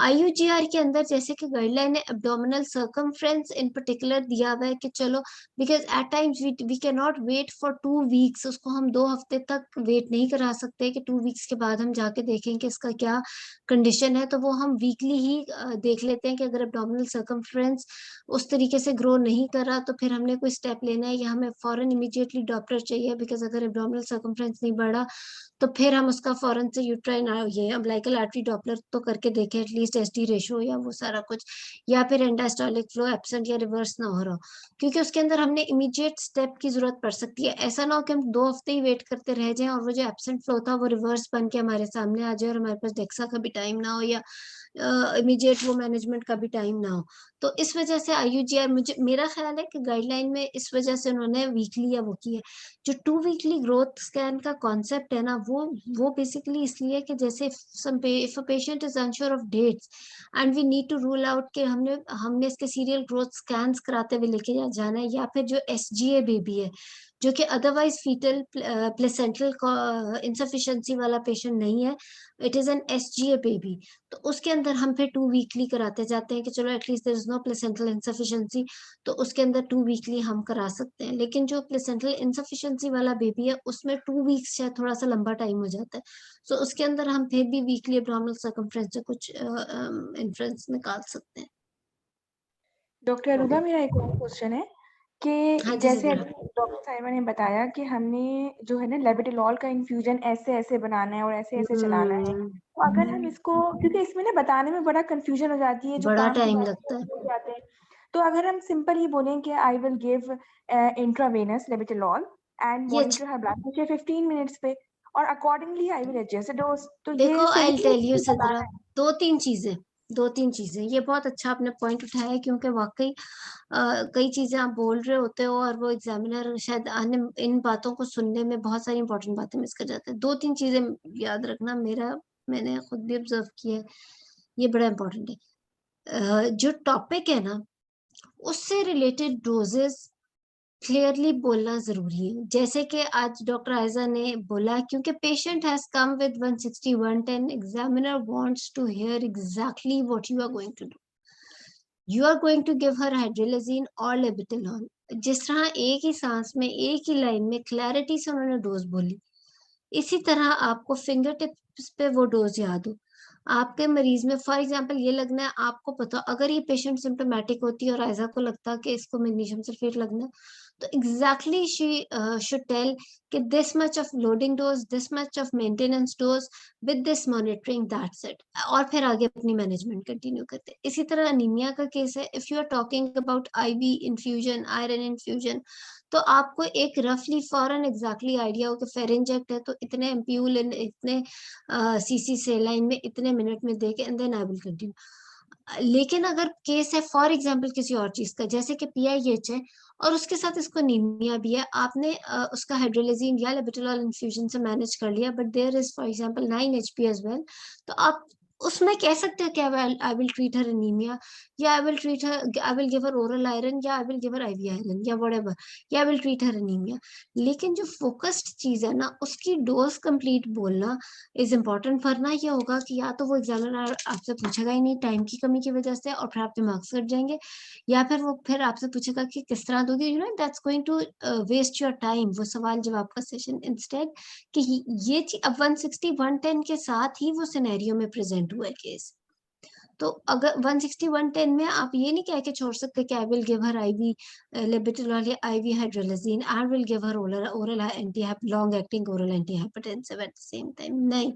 IUGR के अंदर जैसे कि गाइडलाइन है, एब्डोमिनल सर्कमफ्रेंस इन पर्टिकुलर दिया हुआ है कि चलो, because at times we can not wait for 2 weeks, उसको हम 2 हफ्ते तक वेट नहीं करा सकते कि 2 वीक्स के बाद हम जाके देखें कि इसका क्या कंडीशन है। तो वो हम वीकली ही देख लेते हैं कि अगर एब्डोमिनल सर्कमफ्रेंस उस तरीके से ग्रो नहीं कर रहा तो फिर हमने कोई स्टेप लेना है, या हमें फॉरन इमीडिएटली डॉपलर चाहिए, बिकॉज अगर एब्डोमिनल सर्कमफ्रेंस नहीं बढ़ा तो फिर हम उसका फॉरन से यूट्राइन ये अम्बिलिकल आर्टरी डॉपलर तो करके देखें, एटलीस्ट SD रेशो या वो सारा कुछ, या फिर एंडास्टॉलिक फ्लो एब्सेंट या रिवर्स ना हो रहा, क्योंकि उसके अंदर हमने इमीडिएट स्टेप की जरूरत पड़ सकती है। ऐसा ना हो कि हम 2 हफ्ते ही वेट करते रह जाएं और वो जो एब्सेंट फ्लो था वो रिवर्स बन के हमारे सामने आ जाए और हमारे पास डेक्सा का भी टाइम ना हो या इमीडिएट वो मैनेजमेंट का भी टाइम ना हो। तो इस वजह से IUGR, मुझे मेरा ख्याल है कि गाइडलाइन में इस वजह से उन्होंने वीकली या वो की है। जो 2 वीकली ग्रोथ स्कैन का कॉन्सेप्ट है ना, वो बेसिकली इसलिए कि जैसे if a patient is unsure of dates and we need to rule out कि हमने इसके सीरियल ग्रोथ स्कैन्स कराते हुए लेके जाना है, या फिर जो SGA बेबी है जो कि अदरवाइज फीटल प्लेसेंटल इंसफिशिएंसी वाला पेशेंट नहीं है, it is N SGA baby, तो उसके अंदर हम फिर 2 वीकली कराते जाते हैं कि चलो at least there is no placental insufficiency, तो उसके अंदर 2 वीकली हम करा सकते हैं। लेकिन जो प्लेसेंटल इंसफिशिएंसी वाला बेबी है उसमें 2 वीक्स शायद थोड़ा सा लंबा टाइम हो जाता है, सो उसके अंदर हम फिर भी वीकली एब्डोमिनल सर्कमफ्रेंस से कुछ इन्फ्रेंस निकाल सकते हैं। डॉक्टर अरूबा, मेरा एक और क्वेश्चन है कि हाँ जी जैसे ज़रूर। अभी डॉक्टर साहिबा ने बताया कि हमने जो है ना लेबेटालॉल का इन्फ्यूजन ऐसे ऐसे बनाना है और ऐसे ऐसे चलाना है, तो अगर हम इसको, क्योंकि इसमें ना बताने में बड़ा कंफ्यूजन हो जाती है, जो बड़ा काम की टाइम बात लगता है। हो जाते हैं, तो अगर हम सिंपल ही बोलें कि I will give intravenous लेबेटालॉल and ये monitor her blood pressure 15 minutes पे और accordingly I will adjust dose, तो देखो ये आई सही टेल यू है सिद्रा, बताना है? 2-3 चीजें, ये बहुत अच्छा आपने पॉइंट उठाया है, क्योंकि वाकई कई चीजें आप बोल रहे होते हो और वो एग्जामिनर शायद आने इन बातों को सुनने में बहुत सारी इंपॉर्टेंट बातें मिस कर जाते हैं। 2-3 चीजें याद रखना, मैंने खुद भी ऑब्जर्व किया है, ये बड़ा इंपॉर्टेंट है। जो टॉपिक है ना उससे रिलेटेड डोजेस क्लियरली बोलना जरूरी है। जैसे कि आज डॉक्टर आयजा ने बोला, क्योंकि patient has come with 160 110, examiner wants to hear exactly what you are going to do. You are going to give her hydralazine और लेबेटालॉल। जिस तरह एक ही सांस में एक ही लाइन में क्लैरिटी से उन्होंने डोज बोली, इसी तरह आपको फिंगर टिप्स पे वो डोज याद हो। आपके मरीज में फॉर एग्जांपल ये लगना है, आपको पता अगर ये पेशेंट सिम्टोमेटिक होती है और आयजा को लगता कि इसको मैग्नीशियम सल्फेट लगना है, तो एग्जैक्टली शी शुड टेल कि this much of loading dose, this much of maintenance dose with this monitoring, that's it, और फिर आगे अपनी मैनेजमेंट कंटिन्यू करते हैं। इसी तरह अनीमिया का केस है, if you are talking about IV infusion, iron infusion, तो आपको एक रफली फॉरन एग्जैक्टली आइडिया हो कि फेरिंजेक्ट है तो इतने एम्प्यूल इतने CC सेलाइन में इतने मिनट में दे के and then I will continue. लेकिन अगर केस है फॉर एग्जांपल किसी और चीज का, जैसे कि PIH है और उसके साथ इसको नीमिया भी है, आपने उसका हाइड्रोलाजीन या लेबेटालॉल इन्फ्यूजन से मैनेज कर लिया, but there is for example 9 HP as well, तो आप उसमें कह सकते हैं कि I will treat her anaemia, या I will treat her, I will give her oral iron, या I will give her IV iron, या व्हाटएवर, या I will treat her anaemia. लेकिन जो फोकस्ड चीज है ना, उसकी डोज कंप्लीट बोलना इज इम्पोर्टेंट, वरना ये होगा कि या तो वो एग्जामिनर आपसे पूछेगा ही नहीं टाइम की कमी की वजह से और फिर आपके मार्क्स कट जाएंगे, या फिर वो फिर आपसे पूछेगा कि किस तरह दोगे, you know that's going to waste your time, वो सवाल जवाब का सेशन। इंस्टेड कि ये चीज अब 160 110 के साथ ही वो सिनेरियो में प्रेजेंट हुआ है केस, तो अगर 160 110 में आप ये नहीं कह के छोड़ सकते कि I will give her IV labetalol या IV hydralazine, I will give her oral anti long acting oral anti hypertensive at the same time. नहीं,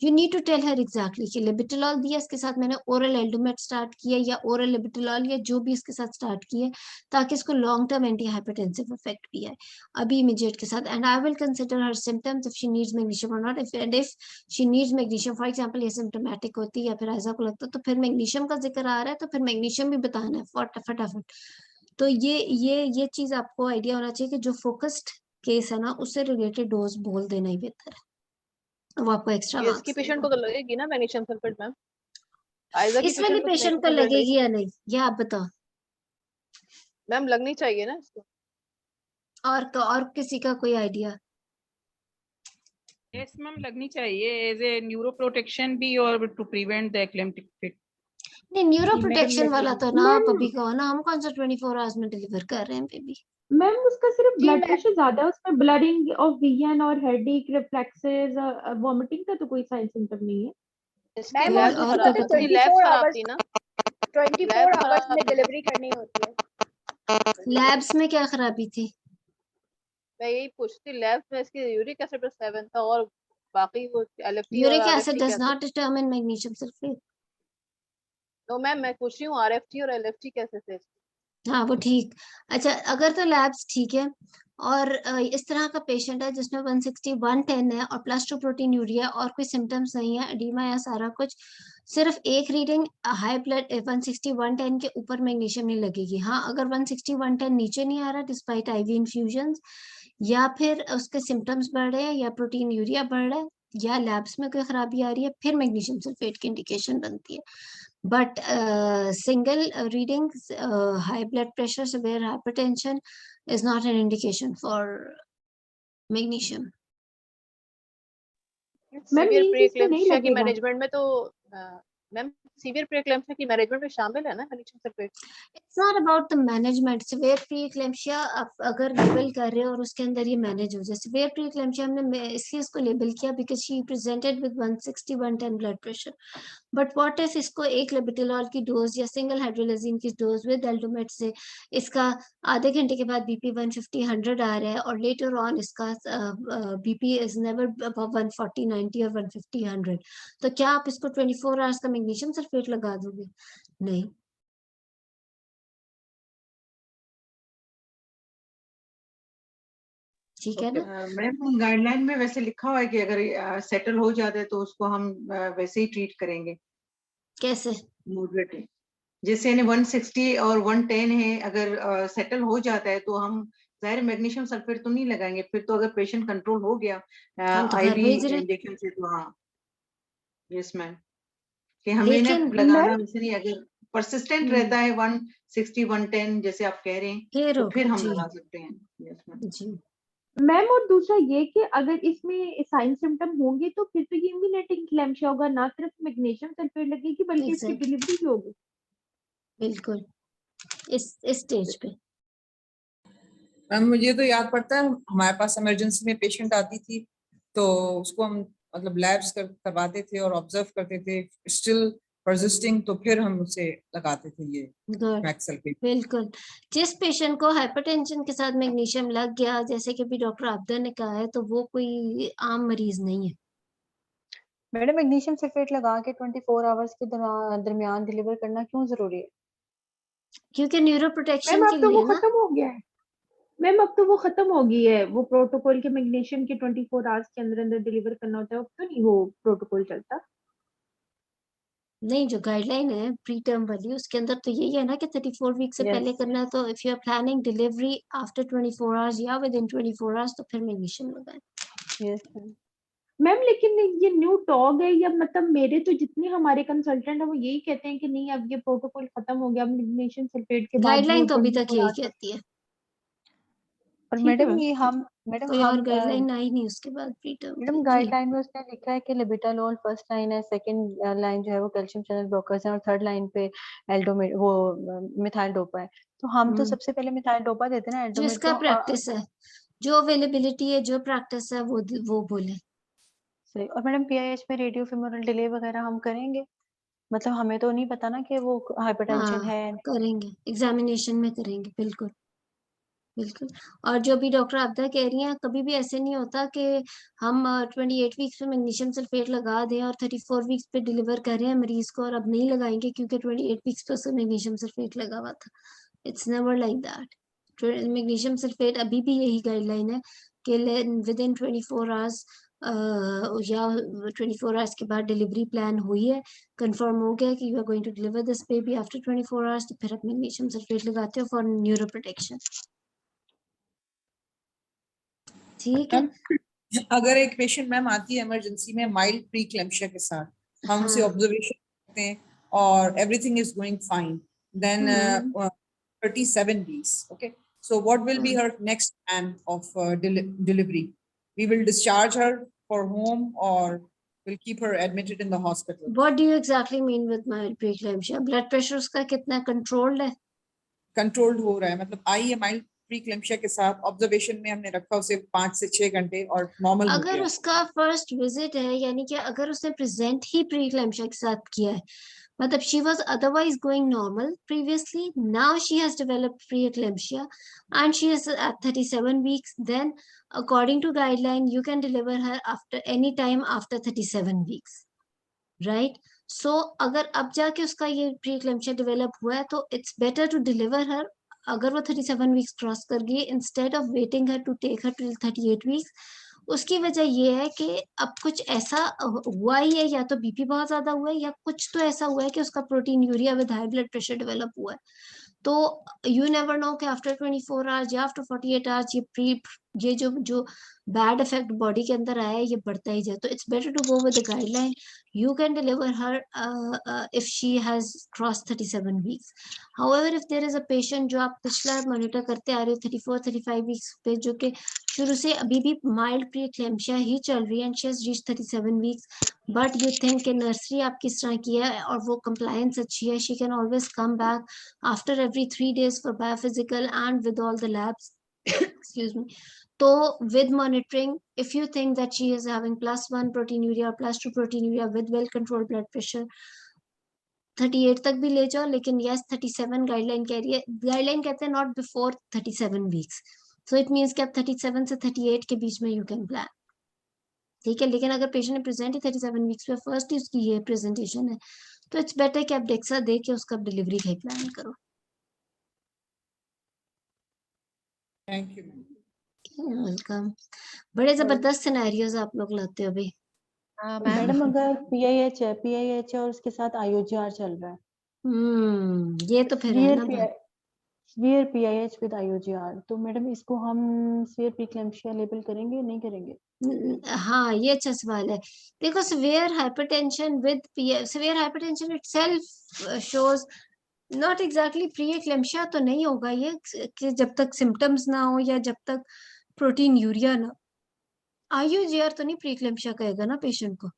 you need to tell her exactly कि लेबिटोलॉल दिया, इसके साथ मैंने ओरल एल्डोमेट स्टार्ट किया या oral लेबिटोलॉल या जो भी इसके साथ स्टार्ट किए, ताकि इसको long term anti hypertensive effect भी आए अभी इमीडिएट के साथ। And I will consider her symptoms if she needs magnesium और not. If she needs magnesium, for example ये सिम्टोमेटिक होती है या फिर ऐसा को लगता है, तो फिर मैग्नीशियम का जिक्र आ रहा है तो फिर मैग्नीशियम भी बताना है फटाफट। तो ये चीज आपको आइडिया होना चाहिए कि जो फोकस्ड केस है ना, उससे रिलेटेड डोज बोल देना ही बेहतर है, वो आपको एक्स्ट्रा इसकी मार्क्स पेशेंट को तो लगेगी ना मैग्नीशियम सल्फेट मैम? आयजा की इस वाली पेशेंट को पेशेंट को लगेगी या नहीं, ये आप बताओ। मैम लगनी चाहिए ना इसको। और किसी का कोई आइडिया? यस मैम लगनी चाहिए एज ए न्यूरो प्रोटेक्शन भी और टू प्रिवेंट द एक्लेम्प्टिक फिट। नहीं, न्यूरो जी, मैडम प्रोटेक्शन वाला तो ना आप मैम अभी कहो ना, हम कौन सा 24 आवर्स में डिलीवर कर रहे हैं बेबी। मैम उसका सिर्फ जी ब्लड मैम। प्रेशर ज्यादा है, उसमें ब्लरिंग ऑफ विजन और हेडेक, रिफ्लेक्सेस, वॉमिटिंग का तो कोई साइन सिम्टम नहीं है। इसकी मैम लैब और खराब, क्या इसकी बताओ? लैब 24 खराब आवर्स थी ना, 24 लैब आवर्स में खराब थी। डिलीवरी करनी होती है। लैब्स में क्या खराबी थी? मैं यही पूछती, लैब में इसकी यूरिक एसिड पर 7 था और बाकी वो एलएफटी और यूरिक एसिड आरएफटी डज कैसे? Not determine magnesium sulphate. तो मैम मैं पूछ रही हूँ आरएफटी और एलएफटी कैसे थे? हाँ वो ठीक। अच्छा, अगर तो लैब्स ठीक है और इस तरह का पेशेंट है जिसमें 160 110 है और +2 प्रोटीन यूरिया और कोई सिम्टम्स नहीं है, एडीमा या सारा कुछ, सिर्फ एक रीडिंग हाई ब्लड 160 110 के ऊपर मैग्नीशियम नहीं लगेगी। हाँ, अगर 160 110 नीचे नहीं आ रहा डिस्पाइट आईवी इन्फ्यूजन्स, या फिर उसके सिम्टम्स बढ़ रहे हैं या प्रोटीन यूरिया बढ़ रहा है या लैब्स में कोई खराबी आ रही है, फिर मैग्नीशियम सल्फेट की इंडिकेशन बनती है। But single readings, high blood pressure, severe hypertension is not an indication for magnesium. Ma'am severe means इसमें नहीं प्रीएक्लेम्पसिया की लगेगा। मैनेजमेंट में तो मैम सीवियर प्रीएक्लेम्पसिया की मैनेजमेंट में शामिल है ना magnesium sulphate? It's not about the management. Severe preeclampsia आप अगर लेबल कर रहे हो और उसके अंदर ये मैनेज हो जाए, severe preeclampsia हमने इसलिए इसको लेबल किया because she presented with 160 110 blood pressure. But what if इसको एक लेबिटोलॉल की डोज या सिंगल हाइड्रोलाजीन की डोज विद एल्डोमेट से इसका आधे घंटे के बाद बीपी 150 100 आ रहा है और लेटर ऑन इसका बीपी इज नेवर अबव 140 90 और 150 100, तो क्या आप इसको 24 आवर्स का मैग्नीशियम सल्फेट लगा दोगे? नहीं। ठीक है ना? मैम गाइडलाइन में वैसे लिखा हुआ है कि अगर सेटल हो जाता है तो उसको हम वैसे ही ट्रीट करेंगे। कैसे? मॉडरेट जैसे 160 और 110 है, अगर सेटल हो जाता है तो हम जाहिर मैग्नीशियम सल्फेट तो नहीं लगाएंगे, फिर तो अगर पेशेंट कंट्रोल हो गया हम तो घर आईवी भेज रहे। इंजेक्शन से तो हाँ यस मैम, कि हमें ना लेकिन लगाना वैसे नहीं, अगर परसिस्टेंट रहता है 160 110 जैसे आप कह रहे हैं फिर तो फिर हम जी लगा सकते हैं। Yes ma'am. जी मैम और दूसरा ये कि अगर इसमें साइन सिम्टम होंगे तो फिर तो ये इम्यूनेटिंग क्लैम्शिया होगा, ना सिर्फ मैग्नीशियम सल्फेट लगेगी बल्कि इसकी एग्जैक्टली, डिलीवरी भी होगी। बिल्कुल इस स्टेज पे। मैम मुझे तो याद पड़ता है हमारे पास इमरजेंसी में पेशेंट आती थी तो उसको हम मतलब लैब्स करवाते थे और ऑब्जर्व करते थे, स्टिल परसिस्टिंग, तो फिर हम उसे लगाते थे ये गुड, मैक्स सल्फेट। बिल्कुल। जिस पेशेंट को हाइपरटेंशन के साथ मैग्नीशियम लग गया, जैसे कि भी डॉक्टर आबदा ने कहा है, तो वो कोई आम मरीज नहीं है। मैडम मैग्नीशियम सल्फेट लगा के 24 आवर्स के दरमियान डिलीवर करना क्यों जरूरी है? क्योंकि न्यूरो मैम प्रोटेक्शन अब के तो वो लिए ना। खत्म हो गया है। मैम अब तो वो खत्म हो गई है, वो प्रोटोकॉल के मैग्नीशियम के 24 आवर्स के अंदर अंदर डिलीवर करना होता है, अब तो नहीं वो प्रोटोकॉल चलता। नहीं, जो गाइडलाइन है प्री टर्म वाली, उसके अंदर तो यही है ना कि 34 वीक से पहले यस करना है। तो if you are planning delivery after 24 hours या विद इन 24 आवर्स, तो फिर मैग्नीशियम लगाएं। Yes ma'am. मैम लेकिन ये न्यू टॉग है, या मतलब मेरे तो जितने हमारे कंसल्टेंट है वो यही कहते हैं कि नहीं अब ये प्रोटोकॉल खत्म हो गया, अब मैग्नीशियम सल्फेट के बाद वो गाइडलाइन तो अभी तक 24 यही आवर्स। कहती है। और ठीक है मैडम मैम। ये हम मैडम कोई और हम गाइडलाइन आई नहीं उसके बाद प्री टर्म मैडम की। जी गाइडलाइन में उसने लिखा है कि लेबिटालोल फर्स्ट लाइन है, सेकंड लाइन जो है वो कैल्शियम चैनल ब्लॉकर्स है और थर्ड लाइन पे एल्डोमेट वो मिथाइल डोपा है। तो हम तो सबसे पहले मिथाइल डोपा देते हैं ना, एल्डोमेट जिसका तो प्रैक्टिस है, जो अवेलेबिलिटी है, जो प्रैक्टिस है, वो बोले। सही। और मैडम पीआईएच में रेडियो फेमोरल डिले वगैरह हम करेंगे? मतलब हमें तो नहीं पता ना कि वो हाइपरटेंशन हाँ है। करेंगे, एग्जामिनेशन में करेंगे, बिल्कुल बिल्कुल। और जो भी डॉक्टर आपदा कह रही हैं, कभी भी ऐसे नहीं होता कि हम 28 वीक्स पे मैग्नीशियम सल्फेट लगा दें और 34 वीक्स पे डिलीवर कर रहे हैं मरीज को और अब नहीं लगाएंगे क्योंकि 28 वीक्स पे उसको मैग्नीशियम सल्फेट लगा हुआ था। It's never like that. Magnesium sulphate अभी भी यही गाइडलाइन है कि विद इन 24 आवर्स या 24 आवर्स के बाद डिलीवरी प्लान हुई है, कंफर्म हो गया कि you are going to deliver this baby after 24 hours, तो फिर आप मैग्नीशियम सल्फेट लगाते हो फॉर न्यूरो प्रोटेक्शन। ठीक है। अगर एक पेशेंट मैम आती है इमरजेंसी में माइल्ड प्रीक्लेम्शिया के साथ, हम उसे हाँ। ऑब्जर्वेशन करते हैं और everything is going fine, then 37 weeks, okay, so what will be her next plan of delivery? We will discharge her for home or we'll keep her admitted in the hospital? What do you exactly mean with mild preeclampsia? Blood pressure उसका कितना controlled है? Controlled हो रहा है, मतलब आई है mild प्रीक्लेम्शिया के साथ, ऑब्जर्वेशन में हमने रखा उसे 5 से 6 घंटे और नॉर्मल हो अगर गया। उसका फर्स्ट विजिट है, यानी कि अगर उसने प्रेजेंट ही प्रीक्लेम्शिया के साथ किया है, मतलब she was otherwise going normal previously, now she has developed preeclampsia and she is at 37 weeks, then according to guideline you can deliver her after any time after 37 weeks, right? So अगर अब जाके उसका ये preeclampsia develop हुआ है तो it's better to deliver her अगर वो 37 weeks क्रॉस कर गई, instead of waiting her to take her till 38 weeks। उसकी वजह ये है कि अब कुछ ऐसा हुआ ही है, या तो बीपी बहुत ज्यादा हुआ है या कुछ तो ऐसा हुआ है कि उसका protein urea with high blood pressure develop हुआ है। तो यू नेवर नो कि आफ्टर 24 आवर्स या आफ्टर 48 आवर्स ये जो बैड इफेक्ट बॉडी के अंदर आया है ये बढ़ता ही जाए। तो it's better to go with the guideline. You can deliver her if she has cross 37 weeks. However if there is a patient जो आप पिछला मॉनिटर करते आ रहे हो 34-35 वीक्स पे, जो कि शुरू से अभी भी माइल्ड प्रीक्लेम्शिया ही चल रही है and she has reached 37 weeks, but you think कि नर्सरी आपकी इस तरह की है और वो कंप्लायंस अच्छी है, she can always come back after every 3 days for biophysical and with all the labs excuse me। तो with monitoring, if you think that she is having +1 proteinuria or +2 proteinuria with well controlled blood pressure, 38 तक भी ले जाओ, लेकिन yes 37 guideline कह रही है। Guideline कहते हैं not before 37 weeks, so it means कि आप 37 से 38 के बीच में यू कैन प्लान, ठीक है। लेकिन अगर पेशेंट ने प्रेजेंट ही 37 वीक्स पे फर्स्ट ही उसकी ये प्रेजेंटेशन है तो इट्स बेटर कि आप डेक्सा दे के उसका डिलीवरी का प्लान करो। Thank you. वेलकम। बड़े जबरदस्त सिनेरियोज आप लोग लाते हो भाई। हाँ मैम। मैडम अगर PIH है और उसके साथ IUGR चल रहा है, ये तो फिर है ना बात। severe PIH with IUGR, तो मैडम इसको हम severe preeclampsia लेबल करेंगे नहीं करेंगे? हाँ ये अच्छा सवाल है। देखो severe hypertension with severe hypertension itself shows not exactly pre-eclampsia तो नहीं होगा ये, कि जब तक सिम्टम्स ना हो या जब तक प्रोटीन यूरिया ना। IUGR तो नहीं प्री-एक्लेम्शिया कहेगा ना पेशेंट को।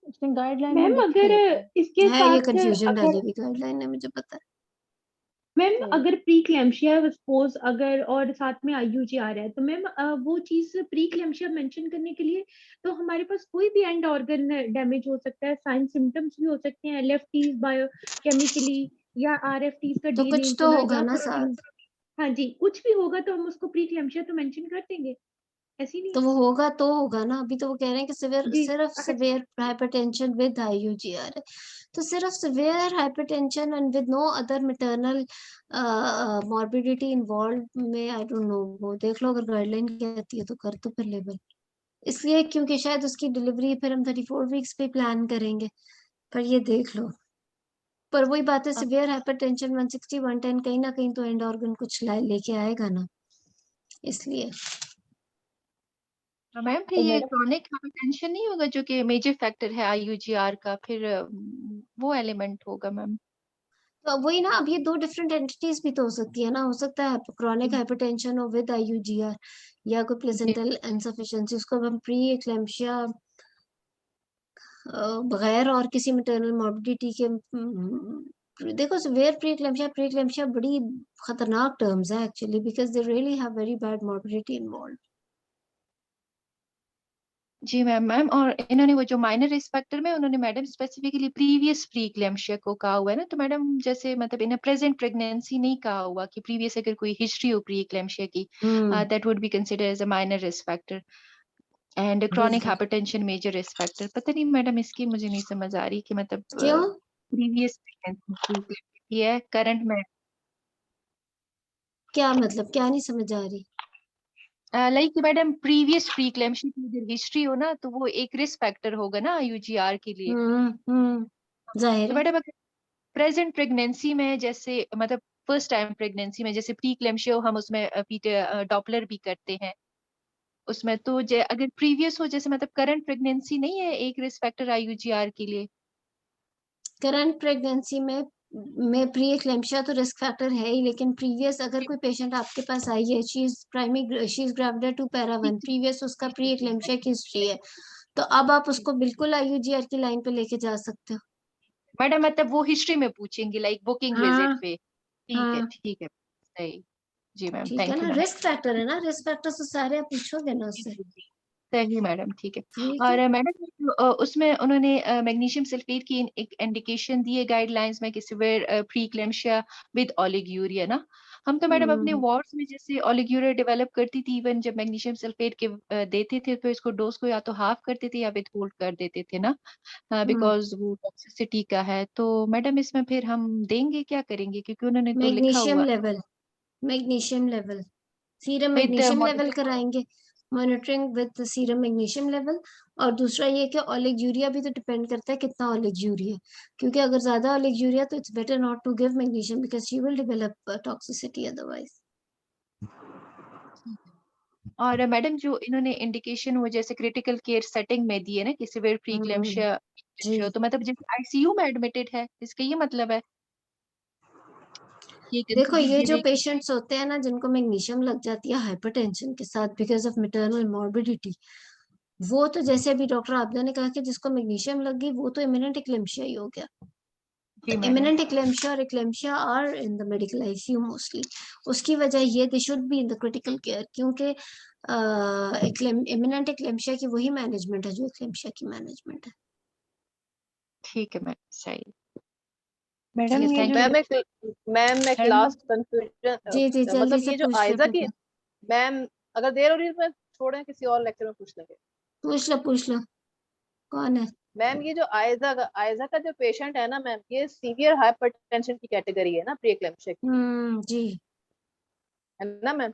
उसने गाइडलाइन में मैम लिखा अगर है इसके ये साथ कंफ्यूजन डाली अगर हुई गाइडलाइन है, मुझे पता है। मैम अगर प्रीक्लेम्शिया सपोज अगर और साथ में IUGR है तो मैम वो चीज प्रीक्लेम्शिया मेंशन करने के लिए तो हमारे पास कोई भी एंड ऑर्गन डैमेज हो सकता है, साइन सिम्टम्स भी हो सकते हैं, LFTs बायोकेमिकली या RFTs का तो DNA कुछ तो होना होगा या ना प्रोटीन। साथ। हाँ जी, कुछ भी होगा तो हम उसको प्रीक्लेम्शिया तो मेंशन कर देंगे, ऐसी नहीं तो है। वो होगा तो होगा ना। अभी तो वो कह रहे हैं कि जी सिर्फ अच्छा सिवियर हाइपरटेंशन विद IUGR है, तो सिर्फ severe hypertension and with no other maternal morbidity involve में आई डोंट नो, वो देख लो अगर गाइडलाइन कहती है तो कर दो फिर लेबल। इसलिए क्योंकि शायद उसकी डिलीवरी फिर हम 34 वीक्स पे प्लान करेंगे, पर ये देख लो। पर वही बात है, सिवियर हाइपरटेंशन 160 110 कहीं ना कहीं तो एंड ऑर्गन कुछ लेके आएगा ना, इसलिए। मैम फिर तो ये मैडम क्रोनिक हाइपरटेंशन नहीं होगा जो कि मेजर फैक्टर है IUGR का, फिर वो एलिमेंट होगा मैम? तो वही ना, अब ये दो डिफरेंट एंटिटीज भी तो हो सकती है ना। हो सकता है क्रोनिक हाइपरटेंशन हो विद IUGR या कोई प्लेसेंटल इनसफिशिएंसी, उसको हम प्री एक्लेम्शिया बगैर और किसी मैटरनल मॉर्बिडिटी के देखो सिवियर प्री एक्लेम्शिया बड़ी खतरनाक टर्म्स है actually, because they really have very bad morbidity involve. जी मैम और इन्होंने वो जो माइनर रिस्क फैक्टर में उन्होंने madam specifically previous pre eclampsia को कहा हुआ है ना, तो मैडम जैसे मतलब इन प्रेजेंट प्रेगनेंसी नहीं कहा हुआ कि प्रीवियस अगर कोई हिस्ट्री हो प्री इक्लेम्शिया की, that would be consider as a minor risk factor and chronic बिल्कुल। Hypertension major risk factor. पता नहीं मैडम इसकी मुझे नहीं समझ आ रही कि मतलब क्यों? प्रीवियस प्रेगनेंसी है करंट में क्या मतलब, क्या नहीं समझ आ रही? Like madam previous pre eclampsia की अगर हिस्ट्री हो ना तो वो एक रिस्क फैक्टर होगा ना यूजीआर के लिए। जाहिर तो है। मैडम अगर प्रेजेंट प्रेगनेंसी में जैसे मतलब फर्स्ट टाइम प्रेगनेंसी में जैसे प्री इक्लेम्शिया हो हम उसमें डॉपलर भी करते हैं उसमें, तो अगर प्रीवियस हो जैसे मतलब करंट प्रेगनेंसी नहीं है एक रिस्क फैक्टर आईयूजीआर के लिए। करंट प्रेगनेंसी में प्री एक्लेम्शिया तो रिस्क फैक्टर है ही, लेकिन प्रीवियस अगर कोई पेशेंट आपके पास आई है, she is gravid 2 para 1, previous उसका प्री एक्लेम्शिया की हिस्ट्री है, तो अब आप उसको बिल्कुल आईयूजीआर की लाइन पे लेके जा सकते हो। मैडम मतलब वो हिस्ट्री में पूछेंगे लाइक बुकिंग विजिट पे। ठीक है सही। जी मैम ठीक है थैंक ना, यू मैम। रिस्क फैक्टर है ना, रिस्क फैक्टर तो सारे आप पूछोगे ना उससे। सही मैडम ठीक है। ठीक और है। मैडम उसमें उन्होंने मैग्नीशियम सल्फेट की एक इंडिकेशन दी है गाइडलाइंस में कि सिवियर प्री इक्लेम्शिया विद ओलिगूरिया ना। हम तो मैडम अपने वार्ड्स में जैसे ओलिगूरिया डेवलप करती थी, इवन जब मैग्नीशियम सल्फेट के देते थे तो इसको डोज को या तो हाफ कर देते या विद होल्ड कर देते थे ना, बिकॉज वो टॉक्सिसिटी का है। तो मैडम इसमें फिर हम देंगे क्या करेंगे, क्योंकि उन्होंने तो लिखा हुआ magnesium level serum with magnesium level कराएंगे, monitoring with serum magnesium level. और दूसरा ये कि ओलिगूरिया भी तो डिपेंड करता है कितना ओलिगूरिया, क्योंकि अगर ज्यादा ओलिगूरिया तो it's better not to give magnesium because she will develop toxicity otherwise. और मैडम जो इन्होंने इंडिकेशन वो जैसे क्रिटिकल केयर सेटिंग में दी है ना कि सिवियर प्री इक्लेम्शिया, तो मतलब जैसे आईसीयू में एडमिटेड है, इसका ये मतलब है ये देखो consider ये जो गिविंग। पेशेंट्स होते हैं ना जिनको मैग्नीशियम लग जाती है हाइपरटेंशन के साथ बिकॉज ऑफ मैटरनल मॉर्बिडिटी, वो तो जैसे अभी डॉक्टर आबदा ने कहा कि जिसको मैग्नीशियम लग गई वो तो इमिनेंट इक्लेम्शिया ही हो गया। जी तो मैडम इमिनेंट इक्लेम्शिया और eclampsia are in the medical ICU mostly. उसकी वजह ये they should be in the critical care, क्योंकि इमिनेंट इक्लेम्शिया की वही मैनेजमेंट है जो इक्लेम्शिया की मैनेजमेंट है। ठीक है मैम सही। मैडम ये जो मैम एक लास्ट कंफ्यूजन, जी जी जल्दी मतलब से ये जो पूछ ले आयजा की, बेटा। मैम अगर देर हो रही है तो मैं छोड़ें किसी और लेक्चर में पूछ लेंगे। पूछ लो कौन है? मैम ये जो आयजा का जो पेशेंट है ना मैम, ये सीवियर हाइपरटेंशन की कैटेगरी है ना प्री एक्लेम्शिया की, जी है ना मैम।